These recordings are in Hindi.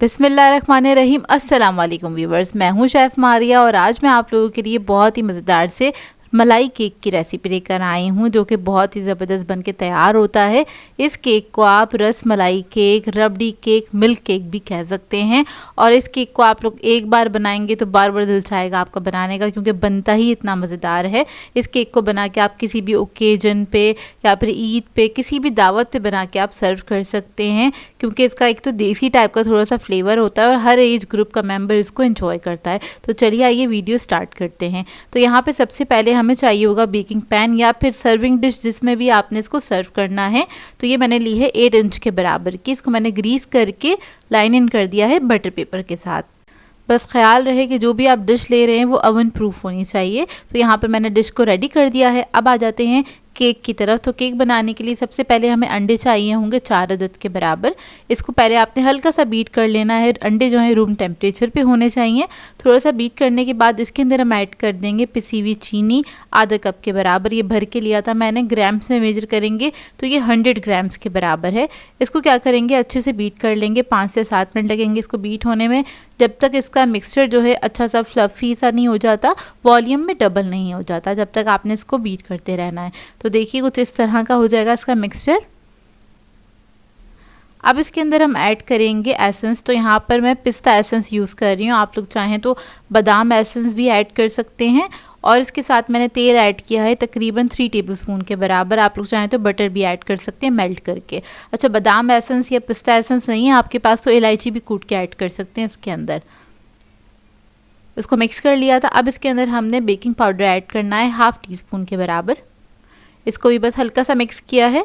बिस्मिल्लाहिर्रहमानिर्रहीम। अस्सलाम वालेकुम व्यूवर्स, मैं हूं शेफ़ मारिया और आज मैं आप लोगों के लिए बहुत ही मज़ेदार से मलाई केक की रेसिपी लेकर आई हूं जो कि बहुत ही ज़बरदस्त बन के तैयार होता है। इस केक को आप रस मलाई केक, रबड़ी केक, मिल्क केक भी कह सकते हैं और इस केक को आप लोग एक बार बनाएंगे तो बार बार दिल चाहेगा आपका बनाने का, क्योंकि बनता ही इतना मज़ेदार है। इस केक को बना के आप किसी भी ओकेजन पे या फिर ईद पे किसी भी दावत पे बना के आप सर्व कर सकते हैं, क्योंकि इसका एक तो देसी टाइप का थोड़ा सा फ्लेवर होता है और हर एज ग्रुप का मेंबर इसको एंजॉय करता है। तो चलिए आइए वीडियो स्टार्ट करते हैं। तो यहाँ पे सबसे पहले हमें चाहिए होगा बेकिंग पैन या फिर सर्विंग डिश, जिसमें भी आपने इसको सर्व करना है। तो ये मैंने ली है 8 इंच के बराबर की। इसको मैंने ग्रीस करके लाइन इन कर दिया है बटर पेपर के साथ। बस ख्याल रहे कि जो भी आप डिश ले रहे हैं वो ओवन प्रूफ होनी चाहिए। तो यहाँ पर मैंने डिश को रेडी कर दिया है। अब आ जाते हैं केक की तरफ। तो केक बनाने के लिए सबसे पहले हमें अंडे चाहिए होंगे 4 अदद के बराबर। इसको पहले आपने हल्का सा बीट कर लेना है। अंडे जो है रूम टेम्परेचर पे होने चाहिए। थोड़ा सा बीट करने के बाद इसके अंदर हम ऐड कर देंगे पिसी हुई चीनी आधा कप के बराबर। ये भर के लिया था मैंने, ग्राम्स में मेजर करेंगे तो ये 100 ग्राम्स के बराबर है। इसको क्या करेंगे, अच्छे से बीट कर लेंगे। 5 से 7 मिनट लगेंगे इसको बीट होने में, जब तक इसका मिक्सचर जो है अच्छा सा फ्लफ़ी सा नहीं हो जाता, वॉल्यूम में डबल नहीं हो जाता, जब तक आपने इसको बीट करते रहना है। तो देखिए कुछ इस तरह का हो जाएगा इसका मिक्सचर। अब इसके अंदर हम ऐड करेंगे एसेंस। तो यहाँ पर मैं पिस्ता एसेंस यूज़ कर रही हूँ, आप लोग चाहें तो बादाम एसेंस भी ऐड कर सकते हैं। और इसके साथ मैंने तेल ऐड किया है तकरीबन 3 टेबलस्पून के बराबर। आप लोग चाहें तो बटर भी ऐड कर सकते हैं मेल्ट करके। अच्छा, बादाम एसेंस या पिस्ता एसेंस नहीं है आपके पास तो इलायची भी कूट के ऐड कर सकते हैं इसके अंदर। इसको मिक्स कर लिया था। अब इसके अंदर हमने बेकिंग पाउडर ऐड करना है 1/2 टीस्पून के बराबर। इसको भी बस हल्का सा मिक्स किया है,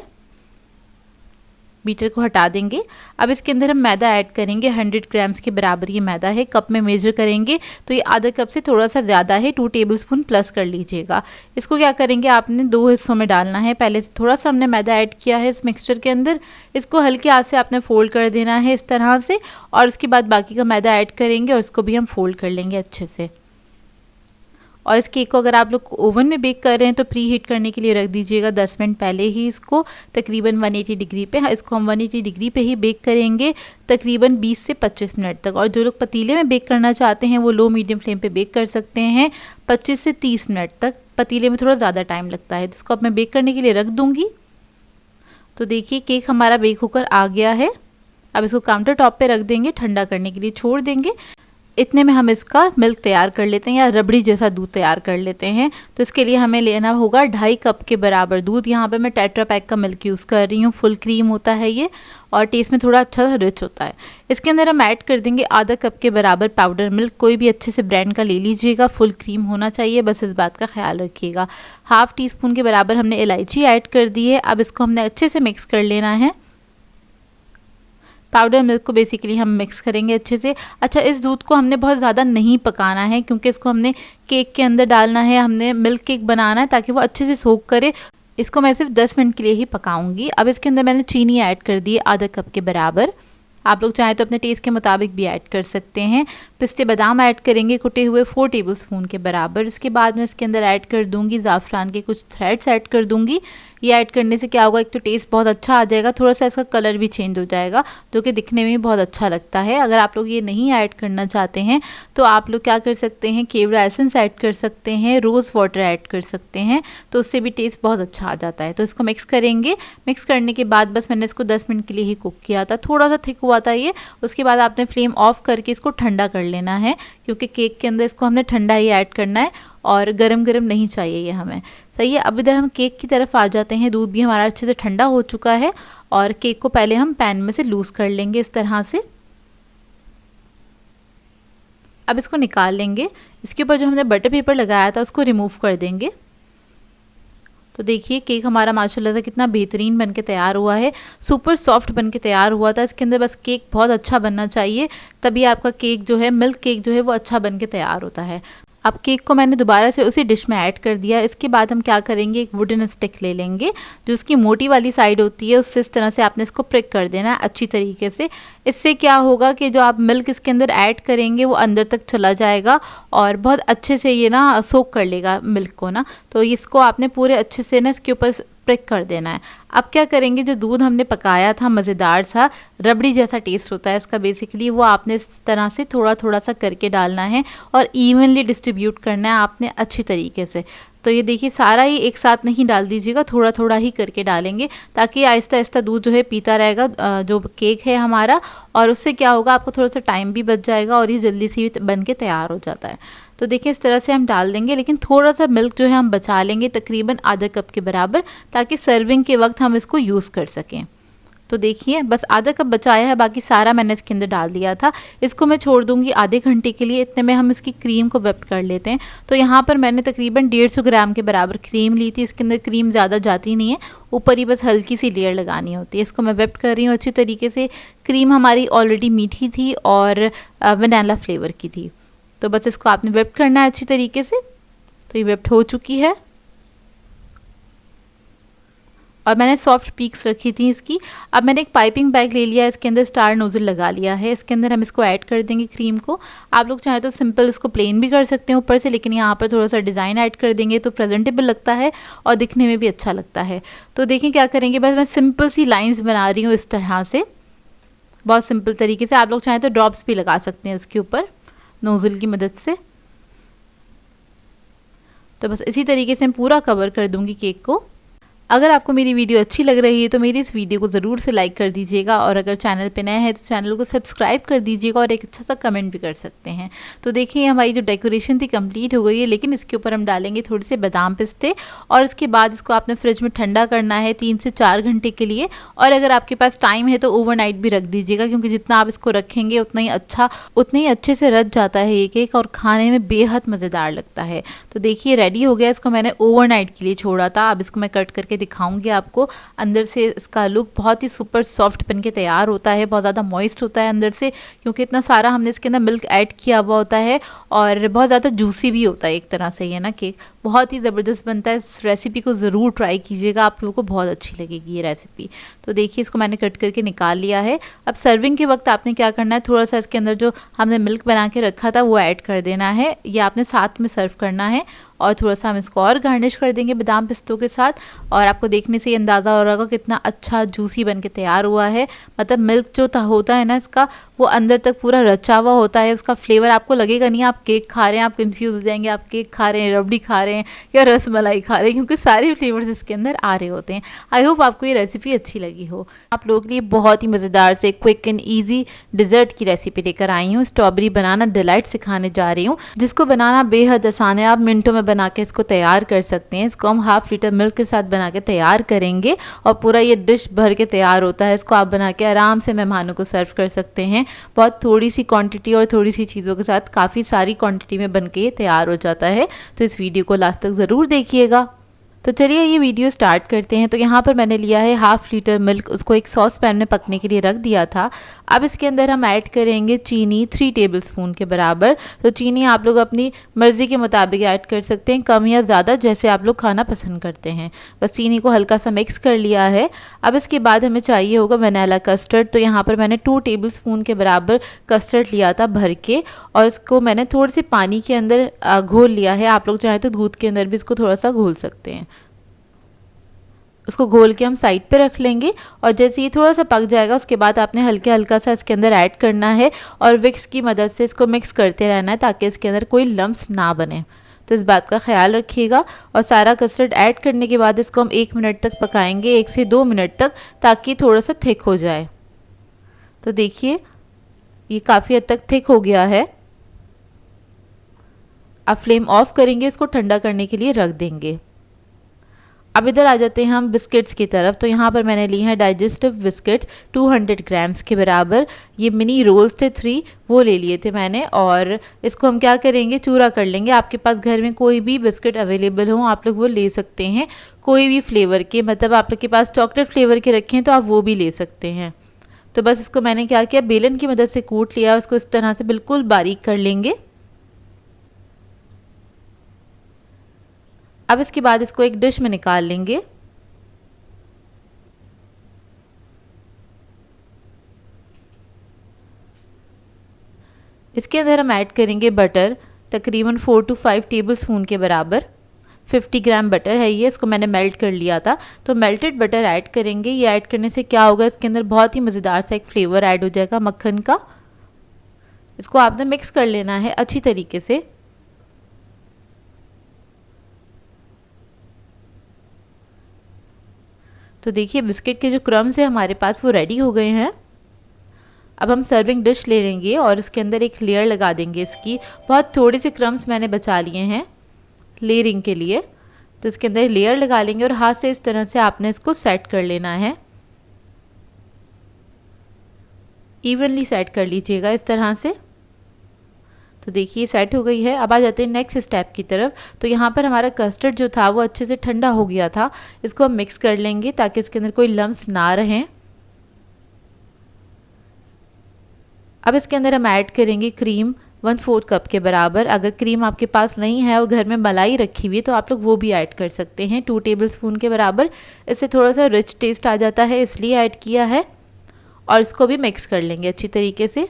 बीटर को हटा देंगे। अब इसके अंदर हम मैदा ऐड करेंगे 100 ग्राम्स के बराबर। ये मैदा है, कप में मेजर करेंगे तो ये आधा कप से थोड़ा सा ज़्यादा है, 2 टेबलस्पून प्लस कर लीजिएगा। इसको क्या करेंगे, आपने 2 हिस्सों में डालना है। पहले से थोड़ा सा हमने मैदा ऐड किया है इस मिक्सचर के अंदर। इसको हल्के हाथ से आपने फोल्ड कर देना है इस तरह से, और उसके बाद बाकी का मैदा ऐड करेंगे और इसको भी हम फोल्ड कर लेंगे अच्छे से। और इस केक को अगर आप लोग ओवन में बेक कर रहे हैं तो प्री हीट करने के लिए रख दीजिएगा 10 मिनट पहले ही इसको, तकरीबन 180 डिग्री पे। इसको हम 180 डिग्री पे ही बेक करेंगे तकरीबन 20 से 25 मिनट तक। और जो लोग पतीले में बेक करना चाहते हैं वो लो मीडियम फ्लेम पे बेक कर सकते हैं 25 से 30 मिनट तक। पतीले में थोड़ा ज़्यादा टाइम लगता है, तो इसको अब मैं बेक करने के लिए रख दूँगी। तो देखिए केक हमारा बेक होकर आ गया है। अब इसको काउंटर टॉप पे रख देंगे, ठंडा करने के लिए छोड़ देंगे। इतने में हम इसका मिल्क तैयार कर लेते हैं या रबड़ी जैसा दूध तैयार कर लेते हैं। तो इसके लिए हमें लेना होगा 2.5 कप के बराबर दूध। यहाँ पे मैं टेट्रा पैक का मिल्क यूज़ कर रही हूँ, फुल क्रीम होता है ये और टेस्ट में थोड़ा अच्छा रिच होता है। इसके अंदर हम ऐड कर देंगे आधा कप के बराबर पाउडर मिल्क। कोई भी अच्छे से ब्रांड का ले लीजिएगा, फुल क्रीम होना चाहिए, बस इस बात का ख्याल रखिएगा। 1/2 टीस्पून के बराबर हमने इलायची ऐड कर दी है। अब इसको हमने अच्छे से मिक्स कर लेना है। पाउडर मिल्क को बेसिकली हम मिक्स करेंगे अच्छे से। अच्छा, इस दूध को हमने बहुत ज़्यादा नहीं पकाना है, क्योंकि इसको हमने केक के अंदर डालना है, हमने मिल्क केक बनाना है ताकि वो अच्छे से सोक करे। इसको मैं सिर्फ 10 मिनट के लिए ही पकाऊंगी। अब इसके अंदर मैंने चीनी ऐड कर दी आधा कप के बराबर। आप लोग चाहें तो अपने टेस्ट के मुताबिक भी ऐड कर सकते हैं। पिस्ते बादाम ऐड करेंगे कुटे हुए 4 टेबलस्पून के बराबर। इसके बाद मैं इसके अंदर ऐड कर दूंगी ज़ाफ़रान के कुछ थ्रेड्स ऐड कर दूंगी। ये ऐड करने से क्या होगा, एक तो टेस्ट बहुत अच्छा आ जाएगा, थोड़ा सा इसका कलर भी चेंज हो जाएगा जो कि दिखने में बहुत अच्छा लगता है। अगर आप लोग ये नहीं ऐड करना चाहते हैं तो आप लोग क्या कर सकते हैं, केवड़ा एसेंस ऐड कर सकते हैं, रोज़ वाटर ऐड कर सकते हैं, तो उससे भी टेस्ट बहुत अच्छा आ जाता है। तो इसको मिक्स करेंगे। मिक्स करने के बाद बस मैंने इसको 10 मिनट के लिए ही कुक किया था, थोड़ा सा थिक हुआ था ये। उसके बाद आपने फ्लेम ऑफ करके इसको ठंडा कर लेना है, क्योंकि केक के अंदर इसको हमने ठंडा ही ऐड करना है और गरम गरम नहीं चाहिए ये हमें। सही है। अब इधर हम केक की तरफ आ जाते हैं। दूध भी हमारा अच्छे से ठंडा हो चुका है और केक को पहले हम पैन में से लूज़ कर लेंगे इस तरह से। अब इसको निकाल लेंगे। इसके ऊपर जो हमने बटर पेपर लगाया था उसको रिमूव कर देंगे। तो देखिए केक हमारा माशाल्लाह से कितना बेहतरीन बन के तैयार हुआ है, सुपर सॉफ्ट बन के तैयार हुआ था। इसके अंदर बस केक बहुत अच्छा बनना चाहिए, तभी आपका केक जो है, मिल्क केक जो है वो अच्छा बन के तैयार होता है। अब केक को मैंने दोबारा से उसी डिश में ऐड कर दिया। इसके बाद हम क्या करेंगे, एक वुडन स्टिक ले लेंगे, जो उसकी मोटी वाली साइड होती है उससे इस तरह से आपने इसको प्रिक कर देना है अच्छी तरीके से। इससे क्या होगा कि जो आप मिल्क इसके अंदर ऐड करेंगे वो अंदर तक चला जाएगा और बहुत अच्छे से ये ना सोक कर लेगा मिल्क को ना। तो इसको आपने पूरे अच्छे से ना इसके ऊपर स्प्रेड कर देना है। अब क्या करेंगे, जो दूध हमने पकाया था मज़ेदार सा रबड़ी जैसा टेस्ट होता है इसका बेसिकली, वो आपने इस तरह से थोड़ा थोड़ा सा करके डालना है और इवनली डिस्ट्रीब्यूट करना है आपने अच्छी तरीके से। तो ये देखिए सारा ही एक साथ नहीं डाल दीजिएगा, थोड़ा थोड़ा ही करके डालेंगे ताकि आहिस्ता आहिस्ता दूध जो है पीता रहेगा जो केक है हमारा, और उससे क्या होगा आपको थोड़ा सा टाइम भी बच जाएगा और ये जल्दी से बन के तैयार हो जाता है। तो देखिए इस तरह से हम डाल देंगे, लेकिन थोड़ा सा मिल्क जो है हम बचा लेंगे तकरीबन आधा कप के बराबर, ताकि सर्विंग के वक्त हम इसको यूज़ कर सकें। तो देखिए बस आधा कप बचाया है, बाकी सारा मैंने इसके अंदर डाल दिया था। इसको मैं छोड़ दूंगी आधे घंटे के लिए, इतने में हम इसकी क्रीम को वेप्ट कर लेते हैं। तो यहाँ पर मैंने तकरीबन 150 ग्राम के बराबर क्रीम ली थी। इसके अंदर क्रीम ज़्यादा जाती नहीं है, ऊपर ही बस हल्की सी लेयर लगानी होती है। इसको मैं वेप्ट कर रही हूँ अच्छी तरीके से। क्रीम हमारी ऑलरेडी मीठी थी और वनीला फ्लेवर की थी, तो बस इसको आपने वेप्ट करना है अच्छी तरीके से। तो ये वेप्ट हो चुकी है और मैंने सॉफ्ट पीक्स रखी थी इसकी। अब मैंने एक पाइपिंग बैग ले लिया है, इसके अंदर स्टार नोजल लगा लिया है। इसके अंदर हम इसको ऐड कर देंगे क्रीम को। आप लोग चाहें तो सिंपल इसको प्लेन भी कर सकते हैं ऊपर से, लेकिन यहाँ पर थोड़ा सा डिज़ाइन ऐड कर देंगे तो प्रेजेंटेबल लगता है और दिखने में भी अच्छा लगता है। तो देखिए क्या करेंगे, बस मैं सिंपल सी लाइन्स बना रही हूँ इस तरह से, बहुत सिंपल तरीके से। आप लोग चाहें तो ड्रॉप्स भी लगा सकते हैं इसके ऊपर नोज़ल की मदद से। तो बस इसी तरीके से मैं पूरा कवर कर दूंगी केक को। अगर आपको मेरी वीडियो अच्छी लग रही है तो मेरी इस वीडियो को ज़रूर से लाइक कर दीजिएगा, और अगर चैनल पे नए हैं तो चैनल को सब्सक्राइब कर दीजिएगा और एक अच्छा सा कमेंट भी कर सकते हैं। तो देखिए हमारी जो डेकोरेशन थी कंप्लीट हो गई है, लेकिन इसके ऊपर हम डालेंगे थोड़े से बादाम पिस्ते, और इसके बाद इसको आपने फ्रिज में ठंडा करना है 3 से 4 घंटे के लिए। और अगर आपके पास टाइम है तो ओवरनाइट भी रख दीजिएगा, क्योंकि जितना आप इसको रखेंगे उतना ही अच्छे से रच जाता है ये केक और खाने में बेहद मज़ेदार लगता है। तो देखिए रेडी हो गया, इसको मैंने ओवरनाइट के लिए छोड़ा था। अब इसको मैं कट करके दिखाऊंगी आपको। अंदर से इसका लुक बहुत ही सुपर सॉफ्ट बन के तैयार होता है, बहुत ज़्यादा मॉइस्ट होता है अंदर से, क्योंकि इतना सारा हमने इसके अंदर मिल्क ऐड किया हुआ होता है, और बहुत ज़्यादा जूसी भी होता है एक तरह से ये ना केक। बहुत ही ज़बरदस्त बनता है। इस रेसिपी को ज़रूर ट्राई कीजिएगा, आप लोगों को बहुत अच्छी लगेगी ये रेसिपी। तो देखिए इसको मैंने कट करके निकाल लिया है। अब सर्विंग के वक्त आपने क्या करना है, थोड़ा सा इसके अंदर जो हमने मिल्क बना के रखा था वो ऐड कर देना है। ये आपने साथ में सर्व करना है, और थोड़ा सा हम इसको और गार्निश कर देंगे बादाम पिस्तों के साथ। और आपको देखने से ये अंदाज़ा हो रहा होगा कितना अच्छा जूसी बन के तैयार हुआ है। मतलब मिल्क जो होता है ना इसका, वो अंदर तक पूरा रचा हुआ होता है। उसका फ्लेवर आपको लगेगा नहीं आप केक खा रहे हैं, आप कंफ्यूज हो जाएंगे आप केक खा रहे हैं, रबड़ी खा रहे हैं या रसमलाई खा रहे हैं, क्योंकि सारे फ्लेवर्स इसके अंदर आ रहे होते हैं। आई होप आपको ये रेसिपी अच्छी लगी हो। आप लोगों के लिए बहुत ही मज़ेदार से क्विक एंड ईजी डिज़र्ट की रेसिपी लेकर आई हूँ। स्ट्रॉबेरी बनाना डिलाइट सिखाने जा रही हूँ, जिसको बनाना बेहद आसान है। आप मिनटों में बना के इसको तैयार कर सकते हैं। इसको हम 1/2 लीटर मिल्क के साथ बना के तैयार करेंगे और पूरा ये डिश भर के तैयार होता है। इसको आप बना के आराम से मेहमानों को सर्व कर सकते हैं। बहुत थोड़ी सी क्वांटिटी और थोड़ी सी चीज़ों के साथ काफ़ी सारी क्वांटिटी में बन के ये तैयार हो जाता है। तो इस वीडियो को लास्ट तक ज़रूर देखिएगा। तो चलिए ये वीडियो स्टार्ट करते हैं। तो यहाँ पर मैंने लिया है 1/2 लीटर मिल्क, उसको एक सॉस पैन में पकने के लिए रख दिया था। अब इसके अंदर हम ऐड करेंगे चीनी 3 टेबलस्पून के बराबर। तो चीनी आप लोग अपनी मर्ज़ी के मुताबिक ऐड कर सकते हैं, कम या ज़्यादा जैसे आप लोग खाना पसंद करते हैं। बस चीनी को हल्का सा मिक्स कर लिया है। अब इसके बाद हमें चाहिए होगा वनीला कस्टर्ड। तो यहाँ पर मैंने 2 टेबलस्पून के बराबर कस्टर्ड लिया था भर के, और इसको मैंने थोड़े से पानी के अंदर घोल लिया है। आप लोग चाहें तो दूध के अंदर भी इसको थोड़ा सा घोल सकते हैं। उसको घोल के हम साइड पे रख लेंगे, और जैसे ये थोड़ा सा पक जाएगा उसके बाद आपने हल्का सा इसके अंदर ऐड करना है और विक्स की मदद से इसको मिक्स करते रहना है ताकि इसके अंदर कोई लम्प्स ना बने। तो इस बात का ख्याल रखिएगा। और सारा कस्टर्ड ऐड करने के बाद इसको हम 1 मिनट तक पकाएंगे, 1 से 2 मिनट तक, ताकि थोड़ा सा थिक हो जाए। तो देखिए ये काफ़ी हद तक थिक हो गया है। अब फ्लेम ऑफ करेंगे, इसको ठंडा करने के लिए रख देंगे। अब इधर आ जाते हैं हम बिस्किट्स की तरफ। तो यहाँ पर मैंने ली हैं डाइजेस्टिव बिस्किट्स 200 ग्राम्स के बराबर। ये मिनी रोल्स थे 3, वो ले लिए थे मैंने, और इसको हम क्या करेंगे, चूरा कर लेंगे। आपके पास घर में कोई भी बिस्किट अवेलेबल हो आप लोग वो ले सकते हैं, कोई भी फ्लेवर के। मतलब आप लोग के पास चॉकलेट फ्लेवर के रखे हैं तो आप वो भी ले सकते हैं। तो बस इसको मैंने क्या किया, बेलन की मदद से कूट लिया, उसको इस तरह से बिल्कुल बारीक कर लेंगे। अब इसके बाद इसको एक डिश में निकाल लेंगे। इसके अंदर हम ऐड करेंगे बटर, तकरीबन 4 to 5 टेबलस्पून के बराबर। 50 ग्राम बटर है ये, इसको मैंने मेल्ट कर लिया था। तो मेल्टेड बटर ऐड करेंगे। ये ऐड करने से क्या होगा, इसके अंदर बहुत ही मज़ेदार सा एक फ्लेवर ऐड हो जाएगा मक्खन का। इसको आपने मिक्स कर लेना है अच्छी तरीके से। तो देखिए बिस्किट के जो क्रम्स है हमारे पास वो रेडी हो गए हैं। अब हम सर्विंग डिश ले लेंगे और उसके अंदर एक लेयर लगा देंगे इसकी। बहुत थोड़े से क्रम्स मैंने बचा लिए हैं लेयरिंग के लिए, तो इसके अंदर लेयर लगा लेंगे और हाथ से इस तरह से आपने इसको सेट कर लेना है। इवनली सेट कर लीजिएगा इस तरह से। तो देखिए सेट हो गई है। अब आ जाते हैं नेक्स्ट स्टेप की तरफ। तो यहाँ पर हमारा कस्टर्ड जो था वो अच्छे से ठंडा हो गया था। इसको हम मिक्स कर लेंगे ताकि इसके अंदर कोई लम्स ना रहें। अब इसके अंदर हम ऐड करेंगे क्रीम 1/4 कप के बराबर। अगर क्रीम आपके पास नहीं है और घर में मलाई रखी हुई है तो आप लोग वो भी ऐड कर सकते हैं 2 टेबलस्पून के बराबर। इससे थोड़ा सा रिच टेस्ट आ जाता है, इसलिए ऐड किया है। और इसको भी मिक्स कर लेंगे अच्छी तरीके से।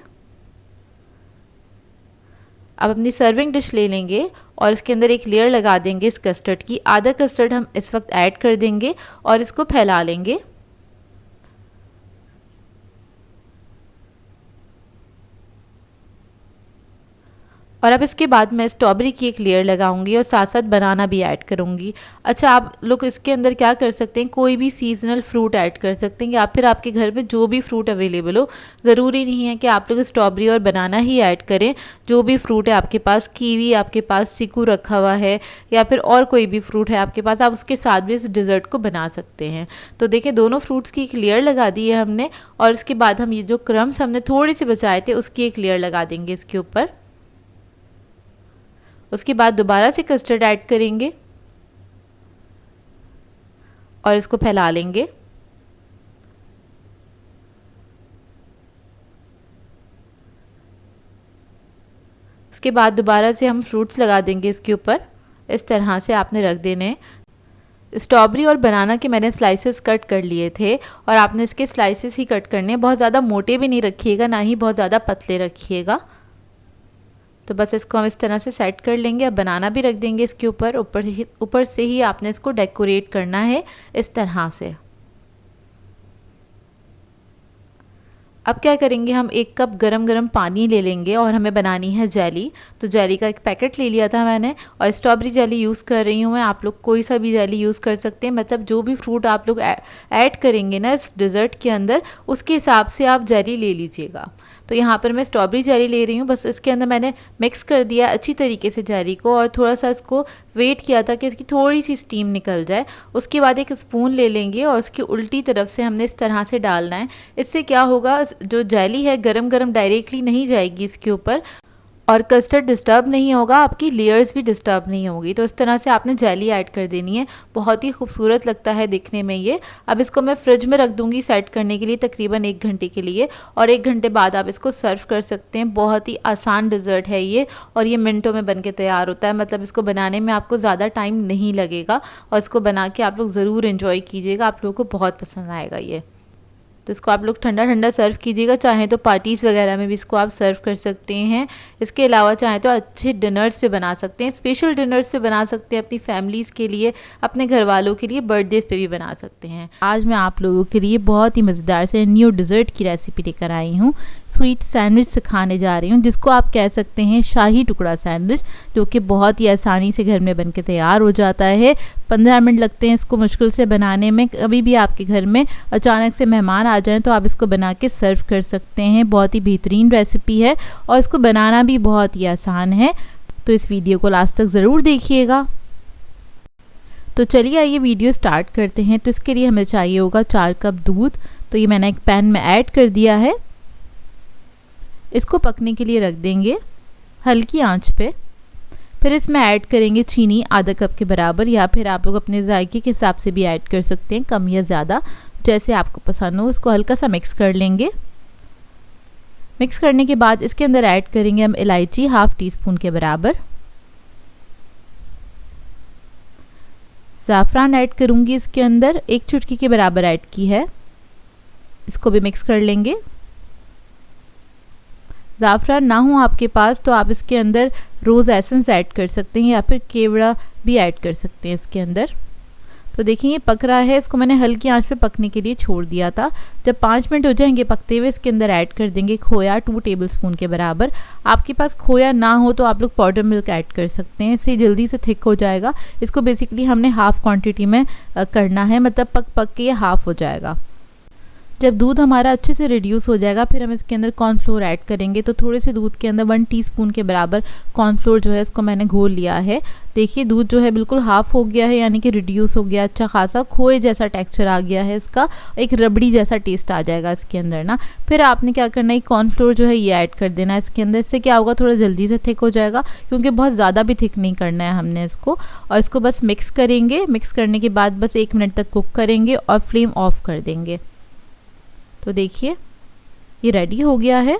अब अपनी सर्विंग डिश ले लेंगे और इसके अंदर एक लेयर लगा देंगे इस कस्टर्ड की। आधा कस्टर्ड हम इस वक्त ऐड कर देंगे और इसको फैला लेंगे। और अब इसके बाद मैं स्ट्रॉबेरी की एक लेयर लगाऊंगी और साथ साथ बनाना भी ऐड करूंगी। अच्छा, आप लोग इसके अंदर क्या कर सकते हैं, कोई भी सीजनल फ्रूट ऐड कर सकते हैं या फिर आपके घर में जो भी फ्रूट अवेलेबल हो। ज़रूरी नहीं है कि आप लोग स्ट्रॉबेरी और बनाना ही ऐड करें। जो भी फ्रूट है आपके पास, कीवी आपके पास, चीकू रखा हुआ है या फिर और कोई भी फ्रूट है आपके पास, आप उसके साथ भी इस डिज़र्ट को बना सकते हैं। तो देखिए दोनों फ्रूट्स की एक लेयर लगा दी है हमने और इसके बाद हम ये जो क्रम्स हमने थोड़े से बचाए थे उसकी एक लेयर लगा देंगे इसके ऊपर। उसके बाद दोबारा से कस्टर्ड ऐड करेंगे और इसको फैला लेंगे। उसके बाद दोबारा से हम फ्रूट्स लगा देंगे इसके ऊपर। इस तरह से आपने रख देने। स्ट्रॉबेरी और बनाना के मैंने स्लाइसेस कट कर लिए थे और आपने इसके स्लाइसेस ही कट करने। बहुत ज़्यादा मोटे भी नहीं रखिएगा, ना ही बहुत ज़्यादा पतले रखिएगा। तो बस इसको हम इस तरह से सेट कर लेंगे। अब बनाना भी रख देंगे इसके ऊपर। ऊपर से ही आपने इसको डेकोरेट करना है इस तरह से। अब क्या करेंगे, हम 1 कप गरम गरम पानी ले लेंगे और हमें बनानी है जेली। तो जेली का एक पैकेट ले लिया था मैंने और स्ट्रॉबेरी जेली यूज़ कर रही हूँ मैं। आप लोग कोई सा भी जेली यूज़ कर सकते हैं, मतलब जो भी फ्रूट आप लोग ऐड करेंगे ना इस डिज़र्ट के अंदर, उसके हिसाब से आप जेली ले लीजिएगा। तो यहाँ पर मैं स्ट्रॉबेरी जेली ले रही हूँ। बस इसके अंदर मैंने मिक्स कर दिया अच्छी तरीके से जेली को और थोड़ा सा इसको वेट किया था कि इसकी थोड़ी सी स्टीम निकल जाए। उसके बाद एक स्पून ले लेंगे और उसकी उल्टी तरफ से हमने इस तरह से डालना है। इससे क्या होगा, जो जेली है गरम गरम डायरेक्टली नहीं जाएगी इसके ऊपर और कस्टर्ड डिस्टर्ब नहीं होगा, आपकी लेयर्स भी डिस्टर्ब नहीं होगी। तो इस तरह से आपने जेली ऐड कर देनी है। बहुत ही खूबसूरत लगता है दिखने में ये। अब इसको मैं फ्रिज में रख दूंगी सेट करने के लिए तकरीबन 1 घंटे के लिए और 1 घंटे बाद आप इसको सर्व कर सकते हैं। बहुत ही आसान डिज़र्ट है ये और ये मिनटों में बन के तैयार होता है। मतलब इसको बनाने में आपको ज़्यादा टाइम नहीं लगेगा और इसको बना के आप लोग ज़रूर इन्जॉय कीजिएगा। आप लोगों को बहुत पसंद आएगा ये। तो इसको आप लोग ठंडा ठंडा सर्व कीजिएगा। चाहें तो पार्टीज़ वगैरह में भी इसको आप सर्व कर सकते हैं। इसके अलावा चाहें तो अच्छे डिनर्स पे बना सकते हैं, स्पेशल डिनर्स पे बना सकते हैं, अपनी फैमिलीज़ के लिए, अपने घर वालों के लिए, बर्थडेज़ पे भी बना सकते हैं। आज मैं आप लोगों के लिए बहुत ही मज़ेदार से न्यू डिज़र्ट की रेसिपी लेकर आई हूँ। स्वीट सैंडविच सिखाने जा रही हूँ, जिसको आप कह सकते हैं शाही टुकड़ा सैंडविच, जो कि बहुत ही आसानी से घर में बन के तैयार हो जाता है। 15 मिनट लगते हैं इसको मुश्किल से बनाने में। कभी भी आपके घर में अचानक से मेहमान आ जाएं तो आप इसको बना के सर्व कर सकते हैं। बहुत ही बेहतरीन रेसिपी है और इसको बनाना भी बहुत ही आसान है। तो इस वीडियो को लास्ट तक ज़रूर देखिएगा। तो चलिए आइए वीडियो स्टार्ट करते हैं। तो इसके लिए हमें चाहिए होगा 4 कप दूध। तो ये मैंने एक पैन में ऐड कर दिया है। इसको पकने के लिए रख देंगे हल्की आंच पे। फिर इसमें ऐड करेंगे चीनी आधा कप के बराबर, या फिर आप लोग अपने जायके के हिसाब से भी ऐड कर सकते हैं, कम या ज़्यादा जैसे आपको पसंद हो। इसको हल्का सा मिक्स कर लेंगे। मिक्स करने के बाद इसके अंदर ऐड करेंगे हम इलायची 1/2 टीस्पून के बराबर। ज़ाफ़रान ऐड करूँगी इसके अंदर 1 चुटकी के बराबर ऐड की है। इसको भी मिक्स कर लेंगे। ज़ाफ़रान ना हो आपके पास तो आप इसके अंदर रोज़ एसेंस ऐड कर सकते हैं या फिर केवड़ा भी ऐड कर सकते हैं इसके अंदर। तो देखिए ये पक रहा है, इसको मैंने हल्की आंच पे पकने के लिए छोड़ दिया था। जब 5 मिनट हो जाएंगे पकते हुए, इसके अंदर ऐड कर देंगे खोया 2 टेबलस्पून के बराबर। आपके पास खोया ना हो तो आप लोग पाउडर मिल्क ऐड कर सकते हैं, इससे जल्दी से थिक हो जाएगा। इसको बेसिकली हमने हाफ़ क्वांटिटी में करना है, मतलब पक पक के ये हाफ़ हो जाएगा। जब दूध हमारा अच्छे से रिड्यूस हो जाएगा फिर हम इसके अंदर कॉर्नफ्लोर ऐड करेंगे। तो थोड़े से दूध के अंदर 1 टीस्पून के बराबर कॉर्नफ्लोर जो है इसको मैंने घोल लिया है। देखिए दूध जो है बिल्कुल हाफ़ हो गया है, यानी कि रिड्यूस हो गया, अच्छा खासा खोए जैसा टेक्सचर आ गया है इसका, एक रबड़ी जैसा टेस्ट आ जाएगा इसके अंदर ना। फिर आपने क्या करना है, कॉर्नफ्लोर जो है ये ऐड कर देना है इसके अंदर। इससे क्या होगा, थोड़ा जल्दी से थिक हो जाएगा, क्योंकि बहुत ज़्यादा भी थिक नहीं करना है हमने इसको। और इसको बस मिक्स करेंगे, मिक्स करने के बाद बस 1 मिनट तक कुक करेंगे और फ्लेम ऑफ कर देंगे। तो देखिए ये रेडी हो गया है,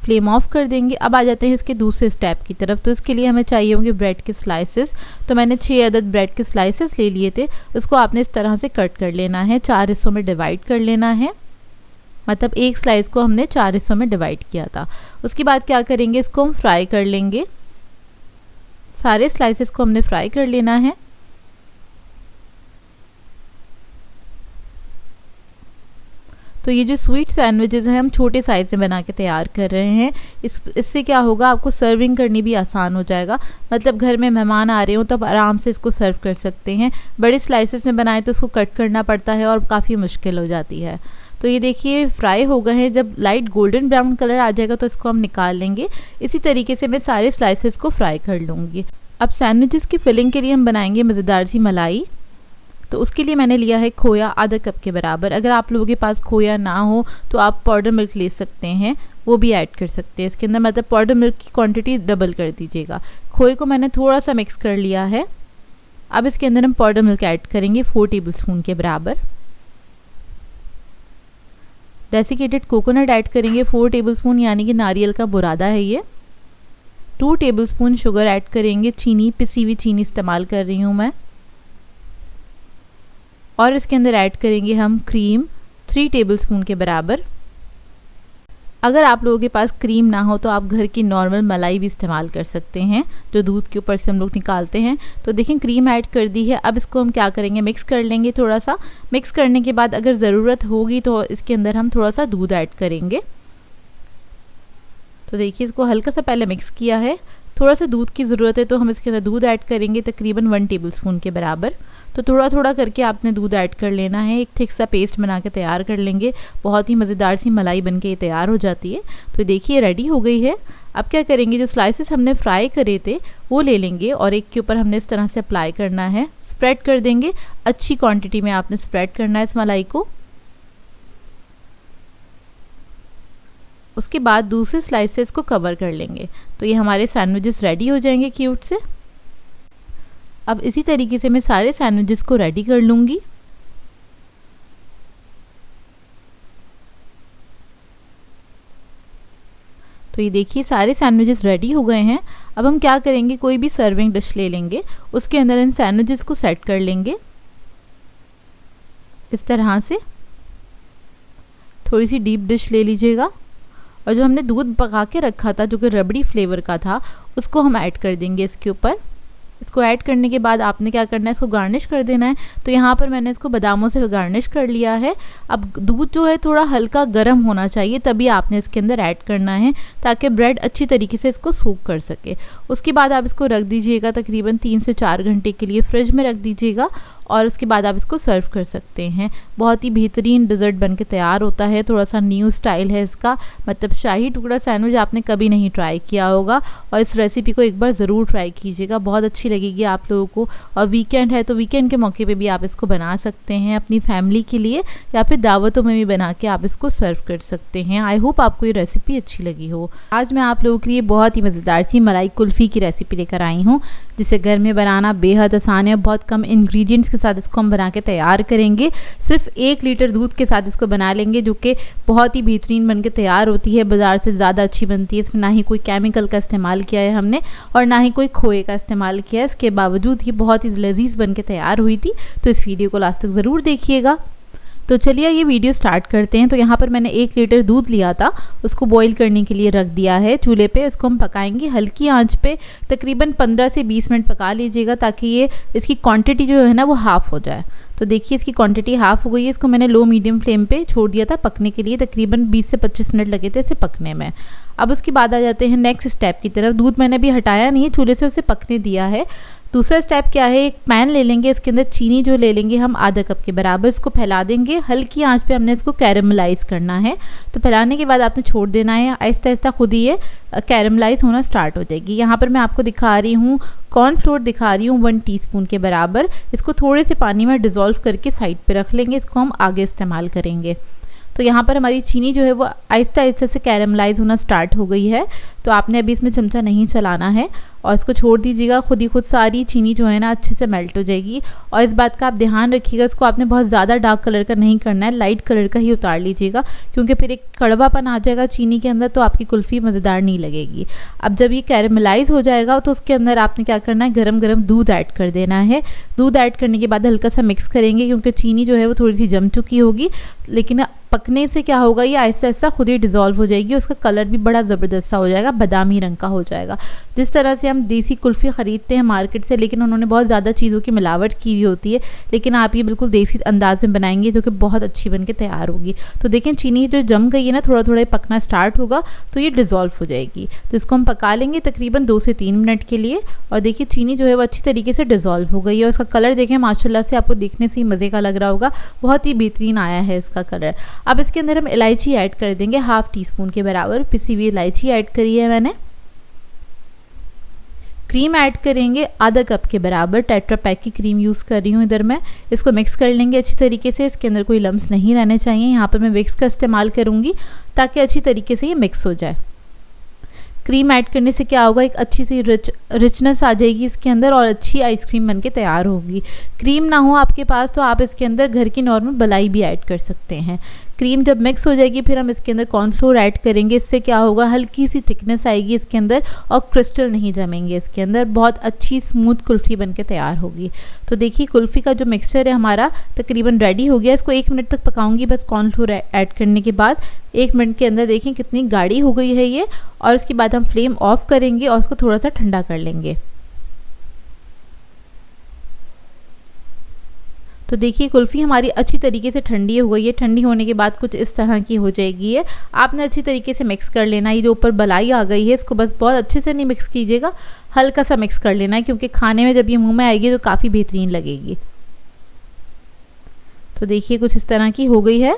फ्लेम ऑफ कर देंगे। अब आ जाते हैं इसके दूसरे स्टेप की तरफ। तो इसके लिए हमें चाहिए होंगे ब्रेड के स्लाइसेस। तो मैंने 6 अदद ब्रेड के स्लाइसेस ले लिए थे, उसको आपने इस तरह से कट कर लेना है, 4 हिस्सों में डिवाइड कर लेना है। मतलब एक स्लाइस को हमने 4 हिस्सों में डिवाइड किया था। उसके बाद क्या करेंगे, इसको हम फ्राई कर लेंगे। सारे स्लाइसेस को हमने फ्राई कर लेना है। तो ये जो स्वीट सैंडविचेस हैं हम छोटे साइज़ में बना के तैयार कर रहे हैं। इससे क्या होगा, आपको सर्विंग करनी भी आसान हो जाएगा। मतलब घर में मेहमान आ रहे हो तो आप आराम से इसको सर्व कर सकते हैं। बड़े स्लाइसेस में बनाए तो उसको कट करना पड़ता है और काफ़ी मुश्किल हो जाती है। तो ये देखिए फ्राई हो गए हैं, जब लाइट गोल्डन ब्राउन कलर आ जाएगा तो इसको हम निकाल लेंगे। इसी तरीके से मैं सारे स्लाइसेस को फ्राई कर लूँगी। अब सैंडविचेस की फिलिंग के लिए हम बनाएंगे मज़ेदार सी मलाई। तो उसके लिए मैंने लिया है खोया आधा कप के बराबर। अगर आप लोगों के पास खोया ना हो तो आप पाउडर मिल्क ले सकते हैं, वो भी ऐड कर सकते हैं इसके अंदर, मतलब पाउडर मिल्क की क्वांटिटी डबल कर दीजिएगा। खोए को मैंने थोड़ा सा मिक्स कर लिया है। अब इसके अंदर हम पाउडर मिल्क ऐड करेंगे 4 टेबलस्पून के बराबर। डेसिकेटेड कोकोनट ऐड करेंगे 4 टेबलस्पून, यानी कि नारियल का बुरादा है ये। 2 टेबलस्पून शुगर ऐड करेंगे, चीनी, पिसी हुई चीनी इस्तेमाल कर रही हूँ मैं। और इसके अंदर ऐड करेंगे हम क्रीम 3 टेबलस्पून के बराबर। अगर आप लोगों के पास क्रीम ना हो तो आप घर की नॉर्मल मलाई भी इस्तेमाल कर सकते हैं, जो दूध के ऊपर से हम लोग निकालते हैं। तो देखें क्रीम ऐड कर दी है। अब इसको हम क्या करेंगे, मिक्स कर लेंगे। थोड़ा सा मिक्स करने के बाद अगर ज़रूरत होगी तो इसके अंदर हम थोड़ा सा दूध ऐड करेंगे। तो देखिए इसको हल्का सा पहले मिक्स किया है, थोड़ा सा दूध की ज़रूरत है तो हम इसके अंदर दूध ऐड करेंगे तकरीबन 1 टेबलस्पून के बराबर। तो थोड़ा थोड़ा करके आपने दूध ऐड कर लेना है, एक थिक सा पेस्ट बना के तैयार कर लेंगे। बहुत ही मज़ेदार सी मलाई बन के ये तैयार हो जाती है। तो देखिए रेडी हो गई है। अब क्या करेंगे, जो स्लाइसेस हमने फ्राई करे थे वो ले लेंगे और एक के ऊपर हमने इस तरह से अप्लाई करना है, स्प्रेड कर देंगे। अच्छी क्वांटिटी में आपने स्प्रेड करना है इस मलाई को। उसके बाद दूसरे स्लाइसेस को कवर कर लेंगे। तो ये हमारे सैंडविचेस रेडी हो जाएंगे क्यूट से। अब इसी तरीके से मैं सारे सैंडविचेस को रेडी कर लूँगी। तो ये देखिए सारे सैंडविचेस रेडी हो गए हैं। अब हम क्या करेंगे, कोई भी सर्विंग डिश ले लेंगे, उसके अंदर इन सैंडविचेस को सेट कर लेंगे इस तरह से। थोड़ी सी डीप डिश ले लीजिएगा और जो हमने दूध पका के रखा था जो कि रबड़ी फ्लेवर का था, उसको हम ऐड कर देंगे इसके ऊपर। इसको ऐड करने के बाद आपने क्या करना है, इसको गार्निश कर देना है। तो यहाँ पर मैंने इसको बादामों से गार्निश कर लिया है। अब दूध जो है थोड़ा हल्का गर्म होना चाहिए, तभी आपने इसके अंदर ऐड करना है ताकि ब्रेड अच्छी तरीके से इसको सूख कर सके। उसके बाद आप इसको रख दीजिएगा तकरीबन 3 से 4 घंटे के लिए फ्रिज में रख दीजिएगा और उसके बाद आप इसको सर्व कर सकते हैं। बहुत ही बेहतरीन डिज़र्ट बन के तैयार होता है। थोड़ा सा न्यू स्टाइल है इसका, मतलब शाही टुकड़ा सैंडविच आपने कभी नहीं ट्राई किया होगा और इस रेसिपी को एक बार ज़रूर ट्राई कीजिएगा, बहुत अच्छी लगेगी आप लोगों को। और वीकेंड है तो वीकेंड के मौके पे भी आप इसको बना सकते हैं अपनी फैमिली के लिए, या फिर दावतों में भी बना के आप इसको सर्व कर सकते हैं। आई होप आपको ये रेसिपी अच्छी लगी हो। आज मैं आप लोगों के लिए बहुत ही मज़ेदार सी मलाई कुल्फ़ी की रेसिपी लेकर आई हूँ, जिसे घर में बनाना बेहद आसान है। बहुत कम इंग्रेडिएंट्स के साथ इसको हम बना के तैयार करेंगे। सिर्फ 1 लीटर दूध के साथ इसको बना लेंगे, जो कि बहुत ही बेहतरीन बन के तैयार होती है, बाज़ार से ज़्यादा अच्छी बनती है। इसमें ना ही कोई केमिकल का इस्तेमाल किया है हमने और ना ही कोई खोए का इस्तेमाल किया है। इसके बावजूद ये बहुत ही लजीज बन के तैयार हुई थी। तो इस वीडियो को लास्ट तक ज़रूर देखिएगा। तो चलिए ये वीडियो स्टार्ट करते हैं। तो यहाँ पर मैंने 1 लीटर दूध लिया था, उसको बॉईल करने के लिए रख दिया है चूल्हे पे। इसको हम पकाएंगे हल्की आंच पे, तकरीबन 15 से 20 मिनट पका लीजिएगा, ताकि ये इसकी क्वांटिटी जो है ना वो हाफ़ हो जाए। तो देखिए इसकी क्वांटिटी हाफ़ हो गई है। इसको मैंने लो मीडियम फ्लेम पे छोड़ दिया था पकने के लिए, तकरीबन 20 से 25 मिनट लगे थे इसे पकने में। अब उसके बाद आ जाते हैं नेक्स्ट स्टेप की तरफ। दूध मैंने अभी हटाया नहीं है चूल्हे से, उसे पकने दिया है। दूसरा स्टेप क्या है, एक पैन ले लेंगे, इसके अंदर चीनी जो ले लेंगे हम आधा कप के बराबर, इसको फैला देंगे। हल्की आंच पे हमने इसको कैरमलाइज़ करना है। तो फैलाने के बाद आपने छोड़ देना है, आहिस्ता आहिस्ता खुद ही ये कैरमलाइज़ होना स्टार्ट हो जाएगी। यहाँ पर मैं आपको दिखा रही हूँ कॉर्नफ्लोर, दिखा रही हूँ 1 टीस्पून के बराबर। इसको थोड़े से पानी में डिज़ोल्व करके साइड पर रख लेंगे, इसको हम आगे इस्तेमाल करेंगे। तो यहाँ पर हमारी चीनी जो है वो आहिस्ता आहिस्ता से कैरमलाइज़ होना स्टार्ट हो गई है। तो आपने अभी इसमें चमचा नहीं चलाना है और इसको छोड़ दीजिएगा, खुद ही खुद सारी चीनी जो है ना अच्छे से मेल्ट हो जाएगी। और इस बात का आप ध्यान रखिएगा, इसको आपने बहुत ज़्यादा डार्क कलर का नहीं करना है, लाइट कलर का ही उतार लीजिएगा, क्योंकि फिर एक कड़वापन आ जाएगा चीनी के अंदर, तो आपकी कुल्फ़ी मज़ेदार नहीं लगेगी। अब जब ये कैरमलाइज़ हो जाएगा तो उसके अंदर आपने क्या करना है, गरम गरम दूध ऐड कर देना है। दूध ऐड करने के बाद हल्का सा मिक्स करेंगे, क्योंकि चीनी जो है वो थोड़ी सी जम चुकी होगी, लेकिन पकने से क्या होगा, ये आहिस्ता आहिस्ता खुद ही डिज़ोल्व हो जाएगी। उसका कलर भी बड़ा ज़बरदस्त सा हो जाएगा, बादामी रंग का हो जाएगा। जिस तरह से हम देसी कुल्फ़ी ख़रीदते हैं मार्केट से, लेकिन उन्होंने बहुत ज़्यादा चीज़ों की मिलावट की हुई होती है, लेकिन आप ये बिल्कुल देसी अंदाज में बनाएंगे जो कि बहुत अच्छी बन के तैयार होगी। तो देखें चीनी जो जम गई है ना, थोड़ा थोड़ा पकना स्टार्ट होगा तो ये डिज़ोल्व हो जाएगी। तो इसको हम पका लेंगे तकरीबन 2 से 3 मिनट के लिए। और देखिए चीनी जो है वो अच्छी तरीके से डिज़ोल्व हो गई है, और इसका कलर देखें माशाल्लाह से आपको देखने से ही मज़े का लग रहा होगा, बहुत ही बेहतरीन आया है इसका कलर। अब इसके अंदर हम इलायची ऐड कर देंगे, 1/2 टीस्पून के बराबर पिसी हुई इलायची ऐड करी है मैंने। क्रीम ऐड करेंगे आधा कप के बराबर, टेट्रा पैक की क्रीम यूज़ कर रही हूँ इधर मैं। इसको मिक्स कर लेंगे अच्छी तरीके से, इसके अंदर कोई लम्स नहीं रहने चाहिए। यहाँ पर मैं विक्स का इस्तेमाल करूँगी ताकि अच्छी तरीके से ये मिक्स हो जाए। क्रीम ऐड करने से क्या होगा, एक अच्छी सी रिचनेस आ जाएगी इसके अंदर, और अच्छी आइसक्रीम बनके तैयार होगी। क्रीम ना हो आपके पास तो आप इसके अंदर घर की नॉर्मल मलाई भी ऐड कर सकते हैं। क्रीम जब मिक्स हो जाएगी फिर हम इसके अंदर कॉर्नफ्लोर ऐड करेंगे। इससे क्या होगा, हल्की सी थिकनेस आएगी इसके अंदर, और क्रिस्टल नहीं जमेंगे इसके अंदर, बहुत अच्छी स्मूथ कुल्फ़ी बनके तैयार होगी। तो देखिए कुल्फ़ी का जो मिक्सचर है हमारा तकरीबन रेडी हो गया। इसको 1 मिनट तक पकाऊंगी बस कॉर्नफ्लोर ऐड करने के बाद। 1 मिनट के अंदर देखिए कितनी गाढ़ी हो गई है ये। और उसके बाद हम फ्लेम ऑफ करेंगे और उसको थोड़ा सा ठंडा कर लेंगे। तो देखिए कुल्फ़ी हमारी अच्छी तरीके से ठंडी हो गई है। ठंडी होने के बाद कुछ इस तरह की हो जाएगी है। आपने अच्छी तरीके से मिक्स कर लेना है। ये जो ऊपर बलाई आ गई है इसको बस बहुत अच्छे से नहीं मिक्स कीजिएगा, हल्का सा मिक्स कर लेना है, क्योंकि खाने में जब ये मुंह में आएगी तो काफ़ी बेहतरीन लगेगी। तो देखिए कुछ इस तरह की हो गई है।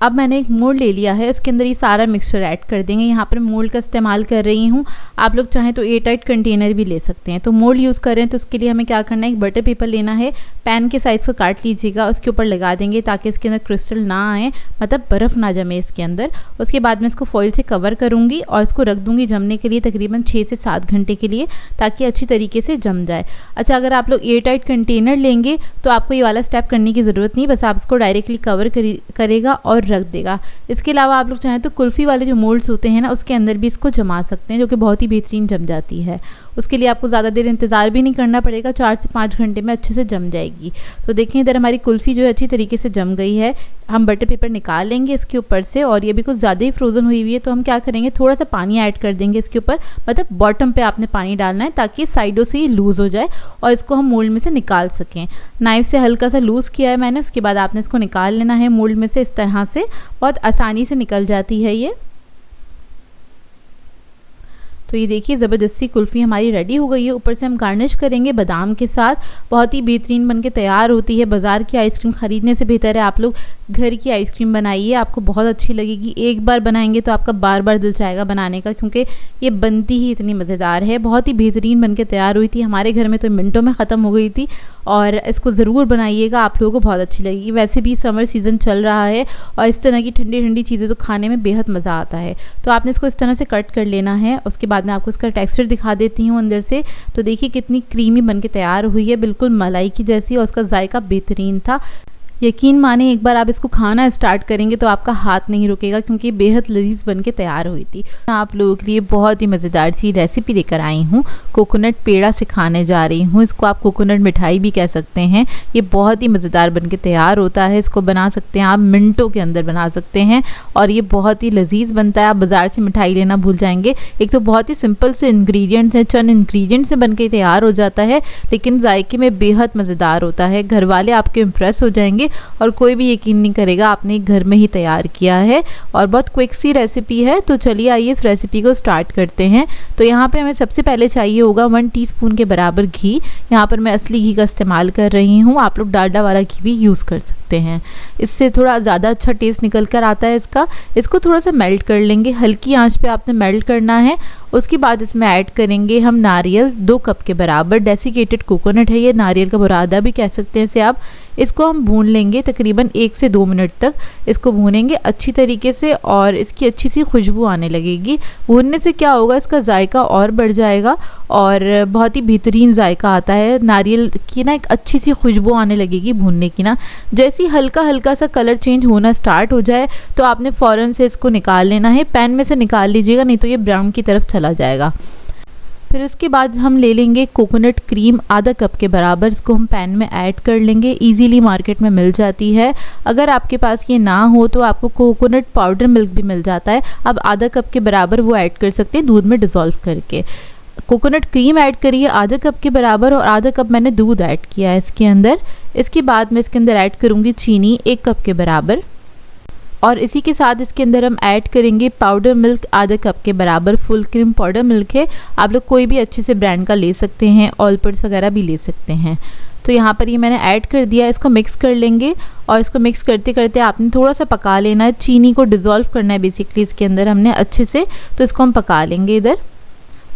अब मैंने एक मोल्ड ले लिया है, इसके अंदर ये सारा मिक्सचर ऐड कर देंगे। यहाँ पर मोल्ड का इस्तेमाल कर रही हूँ, आप लोग चाहें तो एयरटाइट कंटेनर भी ले सकते हैं। तो मोल्ड यूज़ करें तो उसके लिए हमें क्या करना है, एक बटर पेपर लेना है, पैन के साइज़ का काट लीजिएगा, उसके ऊपर लगा देंगे ताकि इसके अंदर क्रिस्टल ना आए, मतलब बर्फ़ ना जमे इसके अंदर। उसके बाद मैं इसको फॉइल से कवर करूँगी और इसको रख दूँगी जमने के लिए तकरीबन 6 से 7 घंटे के लिए, ताकि अच्छी तरीके से जम जाए। अच्छा, अगर आप लोग एयरटाइट कंटेनर लेंगे तो आपको ये वाला स्टेप करने की ज़रूरत नहीं, बस आप इसको डायरेक्टली कवर करेगा और रख देगा। इसके अलावा आप लोग चाहें तो कुल्फ़ी वाले जो मोल्ड्स होते हैं ना उसके अंदर भी इसको जमा सकते हैं, जो कि बहुत ही बेहतरीन जम जाती है। उसके लिए आपको ज़्यादा देर इंतज़ार भी नहीं करना पड़ेगा, 4 से 5 घंटे में अच्छे से जम जाएगी। तो देखें इधर हमारी कुल्फ़ी जो है अच्छी तरीके से जम गई है। हम बटर पेपर निकाल लेंगे इसके ऊपर से, और ये भी कुछ ज़्यादा ही फ्रोज़न हुई हुई है, तो हम क्या करेंगे, थोड़ा सा पानी ऐड कर देंगे इसके ऊपर, मतलब बॉटम पे आपने पानी डालना है ताकि साइडों से ये लूज़ हो जाए और इसको हम मोल्ड में से निकाल सकें। नाइफ़ से हल्का सा लूज़ किया है मैंने, उसके बाद आपने इसको निकाल लेना है मोल्ड में से। इस तरह से बहुत आसानी से निकल जाती है ये। तो ये देखिए ज़बरदस्ती कुल्फ़ी हमारी रेडी हो गई है। ऊपर से हम गार्निश करेंगे बादाम के साथ, बहुत ही बेहतरीन बनके तैयार होती है। बाज़ार की आइसक्रीम ख़रीदने से बेहतर है आप लोग घर की आइसक्रीम बनाइए, आपको बहुत अच्छी लगेगी। एक बार बनाएंगे तो आपका बार बार दिल चाहेगा बनाने का, क्योंकि ये बनती ही इतनी मज़ेदार है। बहुत ही बेहतरीन बनके तैयार हुई थी, हमारे घर में तो मिनटों में ख़त्म हो गई थी। और इसको ज़रूर बनाइएगा, आप लोगों को बहुत अच्छी लगेगी। वैसे भी समर सीज़न चल रहा है और इस तरह की ठंडी ठंडी चीज़ें तो खाने में बेहद मज़ा आता है। तो आपने इसको इस तरह से कट कर लेना है। उसके बाद मैं आपको इसका टेक्सचर दिखा देती हूँ अंदर से। तो देखिए कितनी क्रीमी बनके तैयार हुई है, बिल्कुल मलाई की जैसी, और उसका जायका बेहतरीन था। यकीन माने एक बार आप इसको खाना स्टार्ट करेंगे तो आपका हाथ नहीं रुकेगा, क्योंकि बेहद लजीज बन के तैयार हुई थी। मैं आप लोगों के लिए बहुत ही मज़ेदार सी रेसिपी लेकर आई हूँ। कोकोनट पेड़ा सिखाने जा रही हूँ। इसको आप कोकोनट मिठाई भी कह सकते हैं। ये बहुत ही मज़ेदार बन के तैयार होता है। इसको बना सकते हैं आप, मिनटों के अंदर बना सकते हैं और ये बहुत ही लजीज बनता है। आप बाज़ार से मिठाई लेना भूल जाएंगे। एक तो बहुत ही सिंपल से इंग्रेडिएंट्स हैं, चंद इंग्रेडिएंट्स से बन के तैयार हो जाता है, लेकिन जायके में बेहद मज़ेदार होता है। घर वाले आपके इम्प्रेस हो जाएंगे और कोई भी यकीन नहीं करेगा आपने घर में ही तैयार किया है। और बहुत क्विक सी रेसिपी है। तो चलिए आइए इस रेसिपी को स्टार्ट करते हैं। तो यहाँ पे हमें सबसे पहले चाहिए होगा 1 टीस्पून के बराबर घी। यहाँ पर मैं असली घी का इस्तेमाल कर रही हूँ। आप लोग डालडा वाला घी भी यूज़ कर सकते हैं, इससे थोड़ा ज़्यादा अच्छा टेस्ट निकल कर आता है इसका। इसको थोड़ा सा मेल्ट कर लेंगे, हल्की आंच पे आपने मेल्ट करना है। उसके बाद इसमें ऐड करेंगे हम नारियल 2 कप के बराबर। डेसिकेटेड कोकोनट है ये, नारियल का बुरादा भी कह सकते हैं इसे आप। इसको हम भून लेंगे तकरीबन 1 से 2 मिनट तक। इसको भूनेंगे अच्छी तरीके से और इसकी अच्छी सी खुशबू आने लगेगी। भूनने से क्या होगा, इसका जायका और बढ़ जाएगा और बहुत ही बेहतरीन जायका आता है। नारियल की ना एक अच्छी सी खुशबू आने लगेगी भूनने की ना। जैसे ही हल्का हल्का सा कलर चेंज होना स्टार्ट हो जाए तो आपने फ़ौरन से इसको निकाल लेना है। पैन में से निकाल लीजिएगा, नहीं तो ये ब्राउन की तरफ चला जाएगा। फिर उसके बाद हम ले लेंगे कोकोनट क्रीम आधा कप के बराबर। इसको हम पैन में ऐड कर लेंगे। इजीली मार्केट में मिल जाती है। अगर आपके पास ये ना हो तो आपको कोकोनट पाउडर मिल्क भी मिल जाता है। अब आधा कप के बराबर वो ऐड कर सकते हैं दूध में डिज़ोल्व करके। कोकोनट क्रीम ऐड करिए आधा कप के बराबर और आधा कप मैंने दूध ऐड किया है इसके अंदर। इसके बाद मैं इसके अंदर ऐड करूँगी चीनी 1 कप के बराबर और इसी के साथ इसके अंदर हम ऐड करेंगे पाउडर मिल्क आधा कप के बराबर। फुल क्रीम पाउडर मिल्क है, आप लोग कोई भी अच्छे से ब्रांड का ले सकते हैं, ऑलपर्स वगैरह भी ले सकते हैं। तो यहाँ पर ये मैंने ऐड कर दिया। इसको मिक्स कर लेंगे और इसको मिक्स करते करते आपने थोड़ा सा पका लेना है। चीनी को डिज़ोल्व करना है बेसिकली इसके अंदर हमने अच्छे से। तो इसको हम पका लेंगे इधर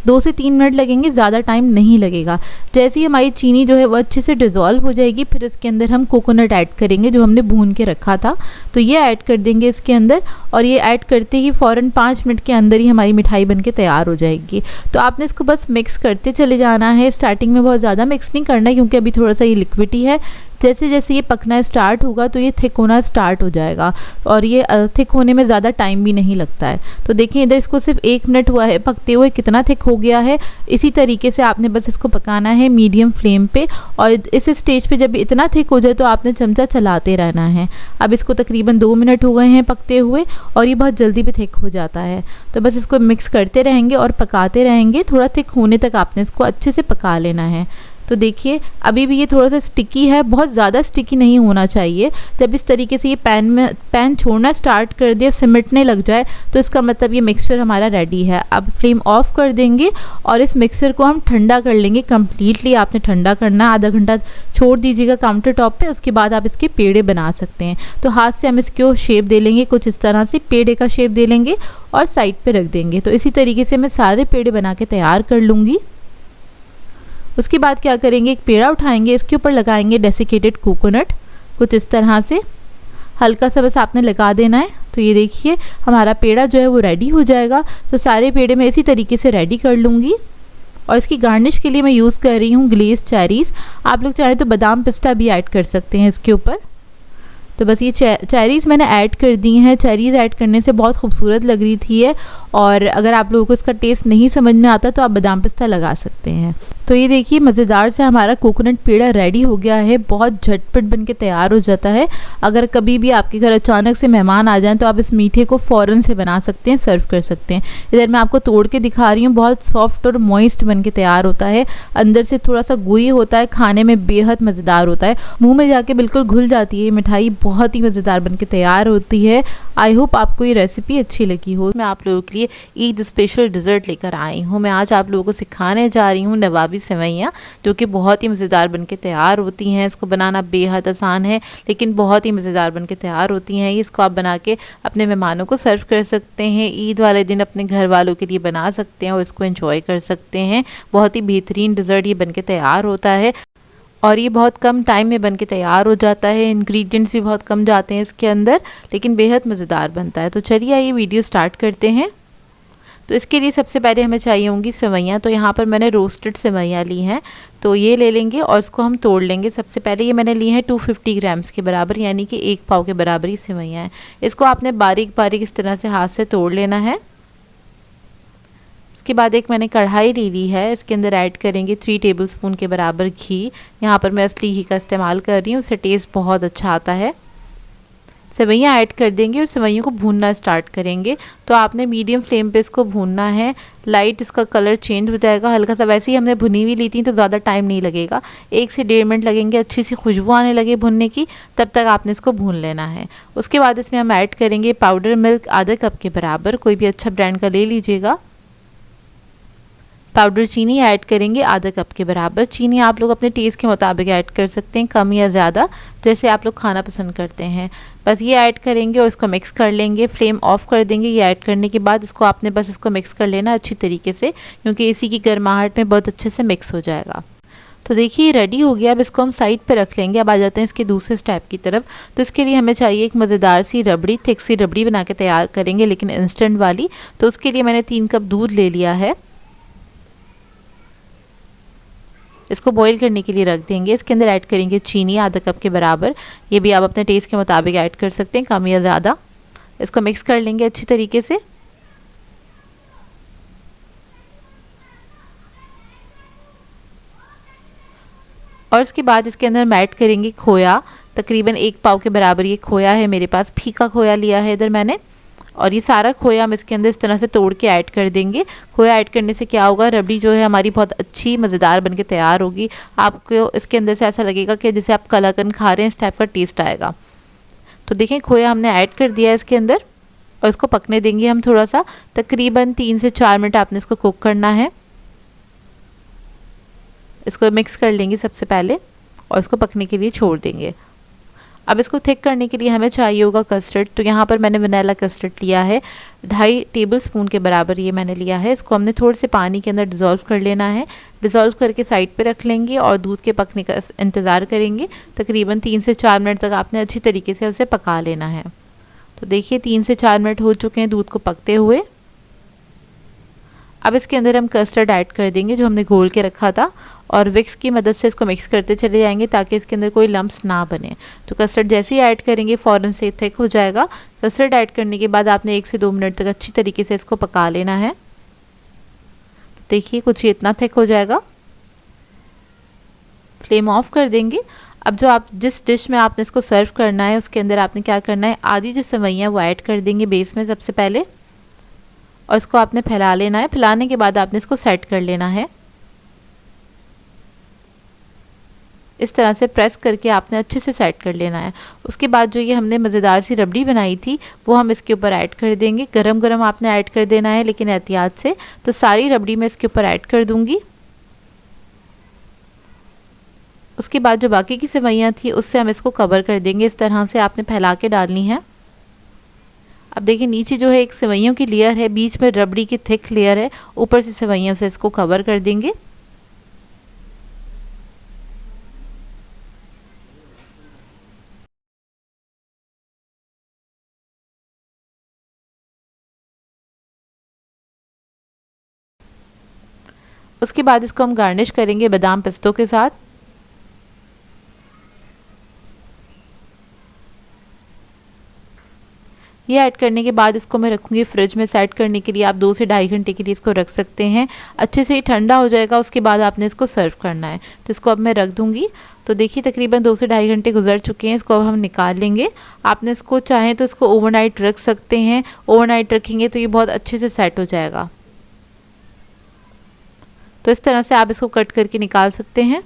2 से 3 मिनट लगेंगे, ज़्यादा टाइम नहीं लगेगा। जैसे ही हमारी चीनी जो है वो अच्छे से डिज़ोल्व हो जाएगी, फिर इसके अंदर हम कोकोनट ऐड करेंगे जो हमने भून के रखा था। तो ये ऐड कर देंगे इसके अंदर और ये ऐड करते ही फ़ौरन 5 मिनट के अंदर ही हमारी मिठाई बन के तैयार हो जाएगी। तो आपने इसको बस मिक्स करते चले जाना है। स्टार्टिंग में बहुत ज़्यादा मिक्स नहीं करना है क्योंकि अभी थोड़ा सा ये लिक्विडी है। जैसे जैसे ये पकना स्टार्ट होगा तो ये थिक होना स्टार्ट हो जाएगा और ये थिक होने में ज़्यादा टाइम भी नहीं लगता है। तो देखिए इधर इसको सिर्फ 1 मिनट हुआ है पकते हुए, कितना थिक हो गया है। इसी तरीके से आपने बस इसको पकाना है मीडियम फ्लेम पे और इस स्टेज पे जब इतना थिक हो जाए तो आपने चमचा चलाते रहना है। अब इसको तकरीबन 2 मिनट हो गए हैं पकते हुए और ये बहुत जल्दी भी थिक हो जाता है। तो बस इसको मिक्स करते रहेंगे और पकाते रहेंगे। थोड़ा थिक होने तक आपने इसको अच्छे से पका लेना है। तो देखिए अभी भी ये थोड़ा सा स्टिकी है, बहुत ज़्यादा स्टिकी नहीं होना चाहिए। जब इस तरीके से ये पैन छोड़ना स्टार्ट कर दे, सिमटने लग जाए, तो इसका मतलब ये मिक्सचर हमारा रेडी है। अब फ्लेम ऑफ कर देंगे और इस मिक्सचर को हम ठंडा कर लेंगे कम्प्लीटली। आपने ठंडा करना, आधा घंटा छोड़ दीजिएगा काउंटर टॉप पे। उसके बाद आप इसके पेड़े बना सकते हैं। तो हाथ से हम इसको शेप दे लेंगे, कुछ इस तरह से पेड़े का शेप दे लेंगे और साइड पे रख देंगे। तो इसी तरीके से मैं सारे पेड़े बना के तैयार कर लूँगी। उसके बाद क्या करेंगे, एक पेड़ा उठाएंगे, इसके ऊपर लगाएंगे डेसिकेटेड कोकोनट कुछ इस तरह से, हल्का सा बस आपने लगा देना है। तो ये देखिए हमारा पेड़ा जो है वो रेडी हो जाएगा। तो सारे पेड़े मैं इसी तरीके से रेडी कर लूँगी और इसकी गार्निश के लिए मैं यूज़ कर रही हूँ ग्लेज़ चेरीज़। आप लोग चाहे तो बादाम पिस्ता भी ऐड कर सकते हैं इसके ऊपर। तो बस ये चेरीज़ मैंने ऐड कर दी हैं। चेरीज़ ऐड करने से बहुत खूबसूरत लग रही थी ये। और अगर आप लोगों को इसका टेस्ट नहीं समझ में आता तो आप बादाम पिस्ता लगा सकते हैं। तो ये देखिए मज़ेदार से हमारा कोकोनट पेड़ा रेडी हो गया है। बहुत झटपट बन के तैयार हो जाता है। अगर कभी भी आपके घर अचानक से मेहमान आ जाएं तो आप इस मीठे को फ़ौरन से बना सकते हैं, सर्व कर सकते हैं। इधर मैं आपको तोड़ के दिखा रही हूँ, बहुत सॉफ्ट और मॉइस्ट बन के तैयार होता है। अंदर से थोड़ा सा गुई होता है, खाने में बेहद मज़ेदार होता है। मुँह में जाके बिल्कुल घुल जाती है ये मिठाई, बहुत ही मज़ेदार बन के तैयार होती है। आई होप आपको ये रेसिपी अच्छी लगी हो। मैं आप लोगों के लिए ईद स्पेशल डिज़र्ट लेकर आई हूँ। मैं आज आप लोगों को सिखाने जा रही हूँ नवाबी सेवइयाँ, जो कि बहुत ही मज़ेदार बनके तैयार होती हैं। इसको बनाना बेहद आसान है लेकिन बहुत ही मज़ेदार बनके तैयार होती हैं। इसको आप बना के अपने मेहमानों को सर्व कर सकते हैं। ईद वाले दिन अपने घर वालों के लिए बना सकते हैं और इसको एंजॉय कर सकते हैं। बहुत ही बेहतरीन डिज़र्ट ये बनके तैयार होता है और ये बहुत कम टाइम में बनके तैयार हो जाता है। इंग्रेडिएंट्स भी बहुत कम जाते हैं इसके अंदर, लेकिन बेहद मज़ेदार बनता है। तो चलिए आइए वीडियो स्टार्ट करते हैं। तो इसके लिए सबसे पहले हमें चाहिए होंगी सेवइयाँ। तो यहाँ पर मैंने रोस्टेड सेवइयाँ ली हैं, तो ये ले लेंगे और इसको हम तोड़ लेंगे। सबसे पहले ये मैंने ली है 250 ग्राम्स के बराबर, यानी कि 1 पाव के बराबर ही सेवइयाँ हैं। इसको आपने बारीक बारीक इस तरह से हाथ से तोड़ लेना है। इसके बाद एक मैंने कढ़ाई ले ली है, इसके अंदर ऐड करेंगे 3 टेबलस्पून के बराबर घी। यहाँ पर मैं असली घी का इस्तेमाल कर रही हूँ, उससे टेस्ट बहुत अच्छा आता है। सेवइयाँ ऐड कर देंगे और सेवइयों को भूनना स्टार्ट करेंगे। तो आपने मीडियम फ्लेम पे इसको भूनना है। लाइट इसका कलर चेंज हो जाएगा हल्का सा, वैसे ही हमने भुनी हुई ली थी तो ज़्यादा टाइम नहीं लगेगा, 1 से 1.5 मिनट लगेंगे। अच्छी सी खुशबू आने लगे भुनने की, तब तक आपने इसको भून लेना है। उसके बाद इसमें हम ऐड करेंगे पाउडर मिल्क आधा कप के बराबर, कोई भी अच्छा ब्रांड का ले लीजिएगा। पाउडर चीनी ऐड करेंगे आधा कप के बराबर। चीनी आप लोग अपने टेस्ट के मुताबिक ऐड कर सकते हैं, कम या ज़्यादा, जैसे आप लोग खाना पसंद करते हैं। बस ये ऐड करेंगे और इसको मिक्स कर लेंगे। फ्लेम ऑफ कर देंगे। ये ऐड करने के बाद इसको आपने बस इसको मिक्स कर लेना अच्छी तरीके से, क्योंकि इसी की गर्माहट में बहुत अच्छे से मिक्स हो जाएगा। तो देखिए ये रेडी हो गया। अब इसको हम साइड पे रख लेंगे। अब आ जाते हैं इसके दूसरे स्टेप की तरफ। तो इसके लिए हमें चाहिए एक मज़ेदार सी रबड़ी, थिक सी रबड़ी बना के तैयार करेंगे, लेकिन इंस्टेंट वाली। तो उसके लिए मैंने 3 कप दूध ले लिया है, इसको बॉईल करने के लिए रख देंगे। इसके अंदर ऐड करेंगे चीनी आधा कप के बराबर, ये भी आप अपने टेस्ट के मुताबिक ऐड कर सकते हैं, कम या ज़्यादा। इसको मिक्स कर लेंगे अच्छी तरीके से। और इसके बाद इसके अंदर हम ऐड करेंगे खोया, तकरीबन 1 पाव के बराबर ये खोया है मेरे पास, फीका खोया लिया है इधर मैंने। और ये सारा खोया हम इसके अंदर इस तरह से तोड़ के ऐड कर देंगे। खोया ऐड करने से क्या होगा, रबड़ी जो है हमारी बहुत अच्छी मज़ेदार बनके तैयार होगी। आपको इसके अंदर से ऐसा लगेगा कि जैसे आप कलाकंद खा रहे हैं, इस टाइप का टेस्ट आएगा। तो देखें खोया हमने ऐड कर दिया है इसके अंदर और इसको पकने देंगे हम थोड़ा सा, तकरीबन 3 से 4 मिनट आपने इसको कुक करना है। इसको मिक्स कर लेंगे सबसे पहले और इसको पकने के लिए छोड़ देंगे। अब इसको थिक करने के लिए हमें चाहिए होगा कस्टर्ड। तो यहाँ पर मैंने वनीला कस्टर्ड लिया है, 2.5 टेबलस्पून के बराबर ये मैंने लिया है। इसको हमने थोड़े से पानी के अंदर डिज़ोल्व कर लेना है। डिज़ोल्व करके साइड पे रख लेंगे और दूध के पकने का इंतज़ार करेंगे। तकरीबन 3 से 4 मिनट तक आपने अच्छी तरीके से उसे पका लेना है। तो देखिए 3 से 4 मिनट हो चुके हैं दूध को पकते हुए। अब इसके अंदर हम कस्टर्ड ऐड कर देंगे जो हमने घोल के रखा था, और विक्स की मदद से इसको मिक्स करते चले जाएंगे ताकि इसके अंदर कोई लम्प्स ना बने। तो कस्टर्ड जैसे ही ऐड करेंगे फ़ौरन से थिक हो जाएगा। कस्टर्ड ऐड करने के बाद आपने 1 से 2 मिनट तक अच्छी तरीके से इसको पका लेना है। तो देखिए कुछ ये इतना थिक हो जाएगा। फ्लेम ऑफ कर देंगे। अब जो आप जिस डिश में आपने इसको सर्व करना है उसके अंदर आपने क्या करना है, आधी जो सेवइयाँ वो ऐड कर देंगे बेस में सबसे पहले, और इसको आपने फैला लेना है। फैलाने के बाद आपने इसको सेट कर लेना है। इस तरह से प्रेस करके आपने अच्छे से सेट कर लेना है। उसके बाद जो ये हमने मज़ेदार सी रबड़ी बनाई थी वो हम इसके ऊपर ऐड कर देंगे। गरम गरम आपने ऐड कर देना है, लेकिन एहतियात से। तो सारी रबड़ी मैं इसके ऊपर ऐड कर दूँगी। उसके बाद जो बाकी की सेवइयाँ थी उससे हम इसको कवर कर देंगे। इस तरह से आपने फैला के डालनी है। अब देखिए नीचे जो है एक सेवइयों की लेयर है, बीच में रबड़ी की थिक लेयर है, ऊपर से सेवइयों से इसको कवर कर देंगे। उसके बाद इसको हम गार्निश करेंगे बादाम पिस्तों के साथ। ये ऐड करने के बाद इसको मैं रखूँगी फ्रिज में सेट करने के लिए। आप 2 से 2.5 घंटे के लिए इसको रख सकते हैं। अच्छे से ही ठंडा हो जाएगा, उसके बाद आपने इसको सर्व करना है। तो इसको अब मैं रख दूँगी। तो देखिए तकरीबन 2 से 2.5 घंटे गुजर चुके हैं। इसको अब हम निकाल लेंगे। आपने इसको चाहें तो इसको ओवरनाइट रख सकते हैं। ओवरनाइट रखेंगे तो ये बहुत अच्छे से सेट हो जाएगा। तो इस तरह से आप इसको कट करके निकाल सकते हैं।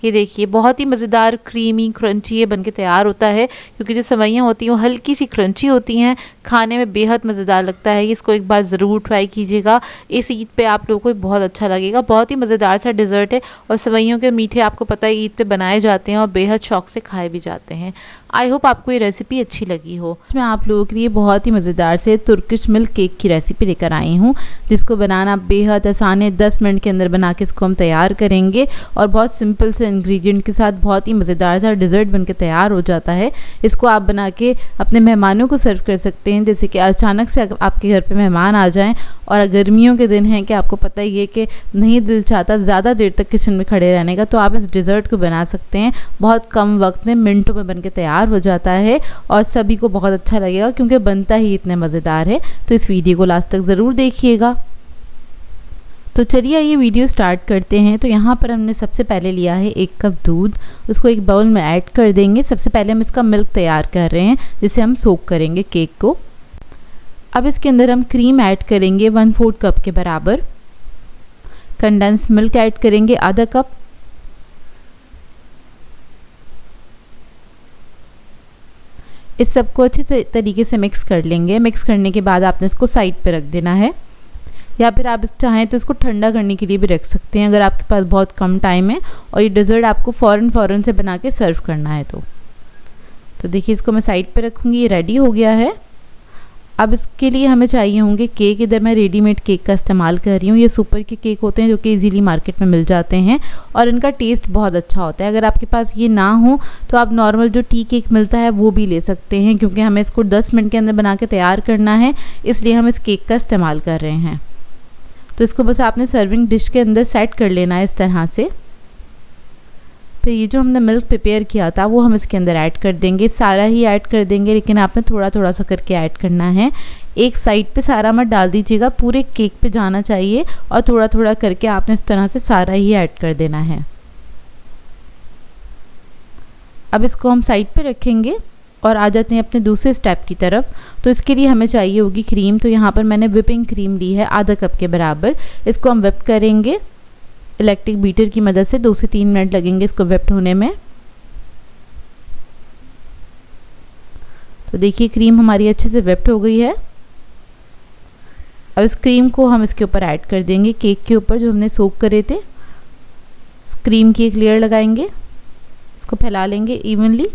ये देखिए बहुत ही मज़ेदार क्रीमी क्रंची ये बनके तैयार होता है, क्योंकि जो सेवइयाँ होती हैं वो हल्की सी क्रंची होती हैं, खाने में बेहद मज़ेदार लगता है। इसको एक बार ज़रूर ट्राई कीजिएगा। इस ईद पे आप लोगों को बहुत अच्छा लगेगा। बहुत ही मज़ेदार सा डिज़र्ट है, और सेवइयों के मीठे आपको पता है ईद पे बनाए जाते हैं और बेहद शौक़ से खाए भी जाते हैं। आई होप आपको ये रेसिपी अच्छी लगी हो। मैं आप लोगों के लिए बहुत ही मज़ेदार से तुर्किश मिल्क केक की रेसिपी लेकर आई हूँ, जिसको बनाना बेहद आसान है। 10 मिनट के अंदर बना के इसको हम तैयार करेंगे और बहुत सिंपल से इंग्रेडिएंट के साथ बहुत ही मज़ेदार सा डिज़र्ट बनके तैयार हो जाता है। इसको आप बना के अपने मेहमानों को सर्व कर सकते हैं, जैसे कि अचानक से आपके घर पर मेहमान आ जाएँ और गर्मियों के दिन हैं कि आपको पता ही है कि नहीं दिल चाहता ज़्यादा देर तक किचन में खड़े रहने का, तो आप इस डिज़र्ट को बना सकते हैं। बहुत कम वक्त में मिनटों में बनके तैयार हो जाता है और सभी को बहुत अच्छा लगेगा क्योंकि बनता ही इतने मज़ेदार है। तो इस वीडियो को लास्ट तक ज़रूर देखिएगा। तो चलिए ये वीडियो स्टार्ट करते हैं। तो यहाँ पर हमने सबसे पहले लिया है 1 कप दूध, उसको एक बाउल में ऐड कर देंगे। सबसे पहले हम इसका मिल्क तैयार कर रहे हैं, जिसे हम सोक करेंगे केक को। अब इसके अंदर हम क्रीम ऐड करेंगे 1/4 कप के बराबर। कंडेंस मिल्क ऐड करेंगे आधा कप। इस सबको अच्छे से तरीके से मिक्स कर लेंगे। मिक्स करने के बाद आपने इसको साइड पे रख देना है, या फिर आप चाहें तो इसको ठंडा करने के लिए भी रख सकते हैं अगर आपके पास बहुत कम टाइम है और ये डिज़र्ट आपको फ़ौरन से बना के सर्व करना है। तो देखिए इसको मैं साइड पे रखूँगी, ये रेडी हो गया है। अब इसके लिए हमें चाहिए होंगे केक। इधर मैं रेडीमेड केक का इस्तेमाल कर रही हूँ। ये सुपर के केक होते हैं जो कि इजीली मार्केट में मिल जाते हैं और इनका टेस्ट बहुत अच्छा होता है। अगर आपके पास ये ना हो तो आप नॉर्मल जो टी केक मिलता है वो भी ले सकते हैं, क्योंकि हमें इसको 10 मिनट के अंदर बना के तैयार करना है, इसलिए हम इस केक का इस्तेमाल कर रहे हैं। तो इसको बस आपने सर्विंग डिश के अंदर सेट कर लेना है इस तरह से। फिर ये जो हमने मिल्क प्रिपेयर किया था वो हम इसके अंदर ऐड कर देंगे। सारा ही ऐड कर देंगे, लेकिन आपने थोड़ा थोड़ा सा करके ऐड करना है। एक साइड पे सारा मत डाल दीजिएगा, पूरे केक पे जाना चाहिए और थोड़ा थोड़ा करके आपने इस तरह से सारा ही ऐड कर देना है। अब इसको हम साइड पे रखेंगे और आ जाते हैं अपने दूसरे स्टेप की तरफ। तो इसके लिए हमें चाहिए होगी क्रीम। तो यहाँ पर मैंने विपिंग क्रीम ली है आधा कप के बराबर। इसको हम व्हिप करेंगे इलेक्ट्रिक बीटर की मदद से। 2 से 3 मिनट लगेंगे इसको व्हिप्ड होने में। तो देखिए क्रीम हमारी अच्छे से व्हिप्ड हो गई है। अब इस क्रीम को हम इसके ऊपर ऐड कर देंगे, केक के ऊपर जो हमने सोक करे थे। क्रीम की एक लेयर लगाएंगे, इसको फैला लेंगे इवनली।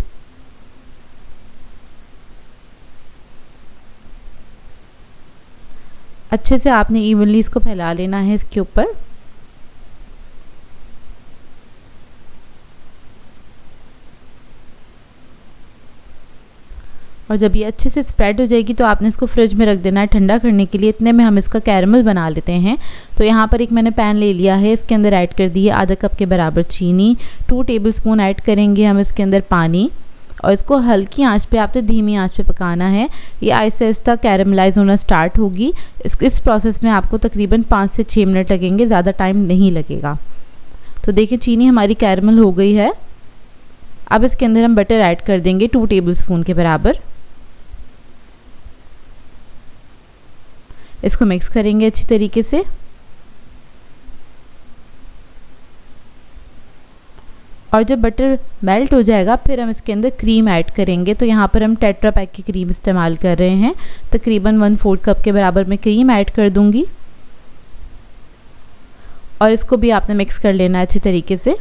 अच्छे से आपने इवनली इसको फैला लेना है इसके ऊपर। और जब ये अच्छे से स्प्रेड हो जाएगी तो आपने इसको फ्रिज में रख देना है ठंडा करने के लिए। इतने में हम इसका कैरमल बना लेते हैं। तो यहाँ पर एक मैंने पैन ले लिया है, इसके अंदर ऐड कर दी है आधा कप के बराबर चीनी। 2 टेबलस्पून ऐड करेंगे हम इसके अंदर पानी और इसको हल्की आंच पे, आपने धीमी आंच पे पकाना है। ये आहिस्ता आहिस्ता कैरमलाइज होना स्टार्ट होगी। इस प्रोसेस में आपको तकरीबन 5 से 6 मिनट लगेंगे, ज़्यादा टाइम नहीं लगेगा। तो देखिए चीनी हमारी कैरमल हो गई है। अब इसके अंदर हम बटर ऐड कर देंगे 2 टेबलस्पून के बराबर। इसको मिक्स करेंगे अच्छी तरीके से। और जब बटर मेल्ट हो जाएगा फिर हम इसके अंदर क्रीम ऐड करेंगे। तो यहाँ पर हम टेट्रा पैक की क्रीम इस्तेमाल कर रहे हैं। तकरीबन 1/4 कप के बराबर मैं क्रीम ऐड कर दूंगी और इसको भी आपने मिक्स कर लेना है अच्छी तरीके से।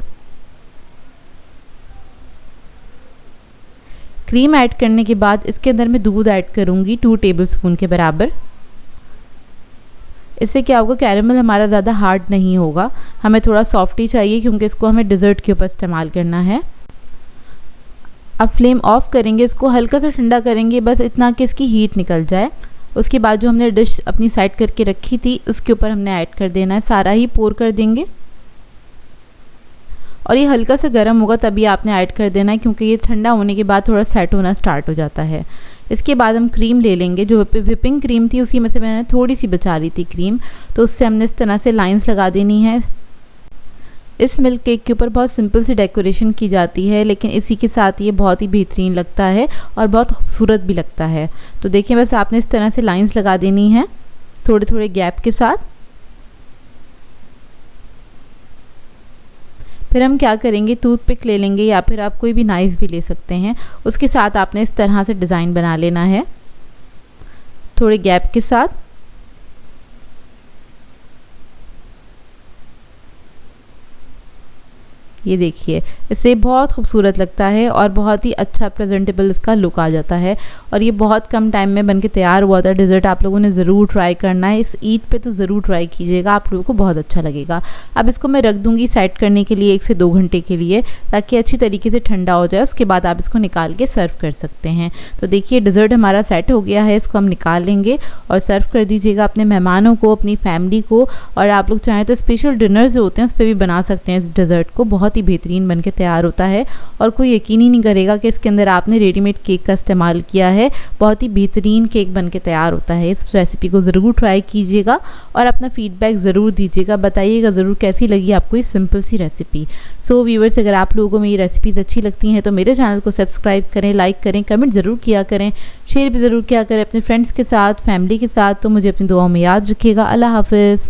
क्रीम ऐड करने के बाद इसके अंदर मैं दूध ऐड करूँगी 2 टेबलस्पून के बराबर। इससे क्या होगा, कैरेमल हमारा ज़्यादा हार्ड नहीं होगा, हमें थोड़ा सॉफ्ट ही चाहिए क्योंकि इसको हमें डिज़र्ट के ऊपर इस्तेमाल करना है। अब फ्लेम ऑफ करेंगे, इसको हल्का सा ठंडा करेंगे, बस इतना कि इसकी हीट निकल जाए। उसके बाद जो हमने डिश अपनी साइड करके रखी थी उसके ऊपर हमने ऐड कर देना है, सारा ही पोर कर देंगे। और ये हल्का सा गर्म होगा तभी आपने ऐड कर देना है, क्योंकि ये ठंडा होने के बाद थोड़ा सेट होना स्टार्ट हो जाता है। इसके बाद हम क्रीम ले लेंगे, जो विपिंग क्रीम थी उसी में से मैंने थोड़ी सी बचा ली थी क्रीम, तो उससे हमने इस तरह से लाइंस लगा देनी है। इस मिल्क केक के ऊपर बहुत सिंपल सी डेकोरेशन की जाती है, लेकिन इसी के साथ ये बहुत ही बेहतरीन लगता है और बहुत खूबसूरत भी लगता है। तो देखिए बस आपने इस तरह से लाइंस लगा देनी है थोड़े थोड़े गैप के साथ। फिर हम क्या करेंगे, टूथपिक ले लेंगे या फिर आप कोई भी नाइफ़ भी ले सकते हैं, उसके साथ आपने इस तरह से डिज़ाइन बना लेना है थोड़े गैप के साथ। ये देखिए, इससे बहुत खूबसूरत लगता है और बहुत ही अच्छा प्रेजेंटेबल इसका लुक आ जाता है। और ये बहुत कम टाइम में बनके तैयार हुआ था। डिज़र्ट आप लोगों ने ज़रूर ट्राई करना है, इस ईद पे तो ज़रूर ट्राई कीजिएगा, आप लोगों को बहुत अच्छा लगेगा। अब इसको मैं रख दूँगी सेट करने के लिए 1 से 2 घंटे के लिए, ताकि अच्छी तरीके से ठंडा हो जाए। उसके बाद आप इसको निकाल के सर्व कर सकते हैं। तो देखिए डिज़र्ट हमारा सेट हो गया है, इसको हम निकाल लेंगे और सर्व कर दीजिएगा अपने मेहमानों को, अपनी फैमिली को। और आप लोग चाहें तो स्पेशल डिनर जो होते हैं उस पर भी बना सकते हैं इस डिज़र्ट को, बहुत ही बेहतरीन बनके तैयार होता है। और कोई यकीन ही नहीं करेगा कि इसके अंदर आपने रेडीमेड केक का इस्तेमाल किया है, बहुत ही बेहतरीन केक बनके तैयार होता है। इस रेसिपी को ज़रूर ट्राई कीजिएगा और अपना फीडबैक ज़रूर दीजिएगा, बताइएगा ज़रूर कैसी लगी आपको ये सिंपल सी रेसिपी। सो व्यूअर्स, अगर आप लोगों को मेरी रेसिपीज़ अच्छी लगती हैं तो मेरे चैनल को सब्सक्राइब करें, लाइक करें, कमेंट ज़रूर किया करें, शेयर भी ज़रूर किया करें अपने फ्रेंड्स के साथ, फैमिली के साथ। तो मुझे अपनी दुआओं में याद रखिएगा। अल्लाह हाफ़िज़।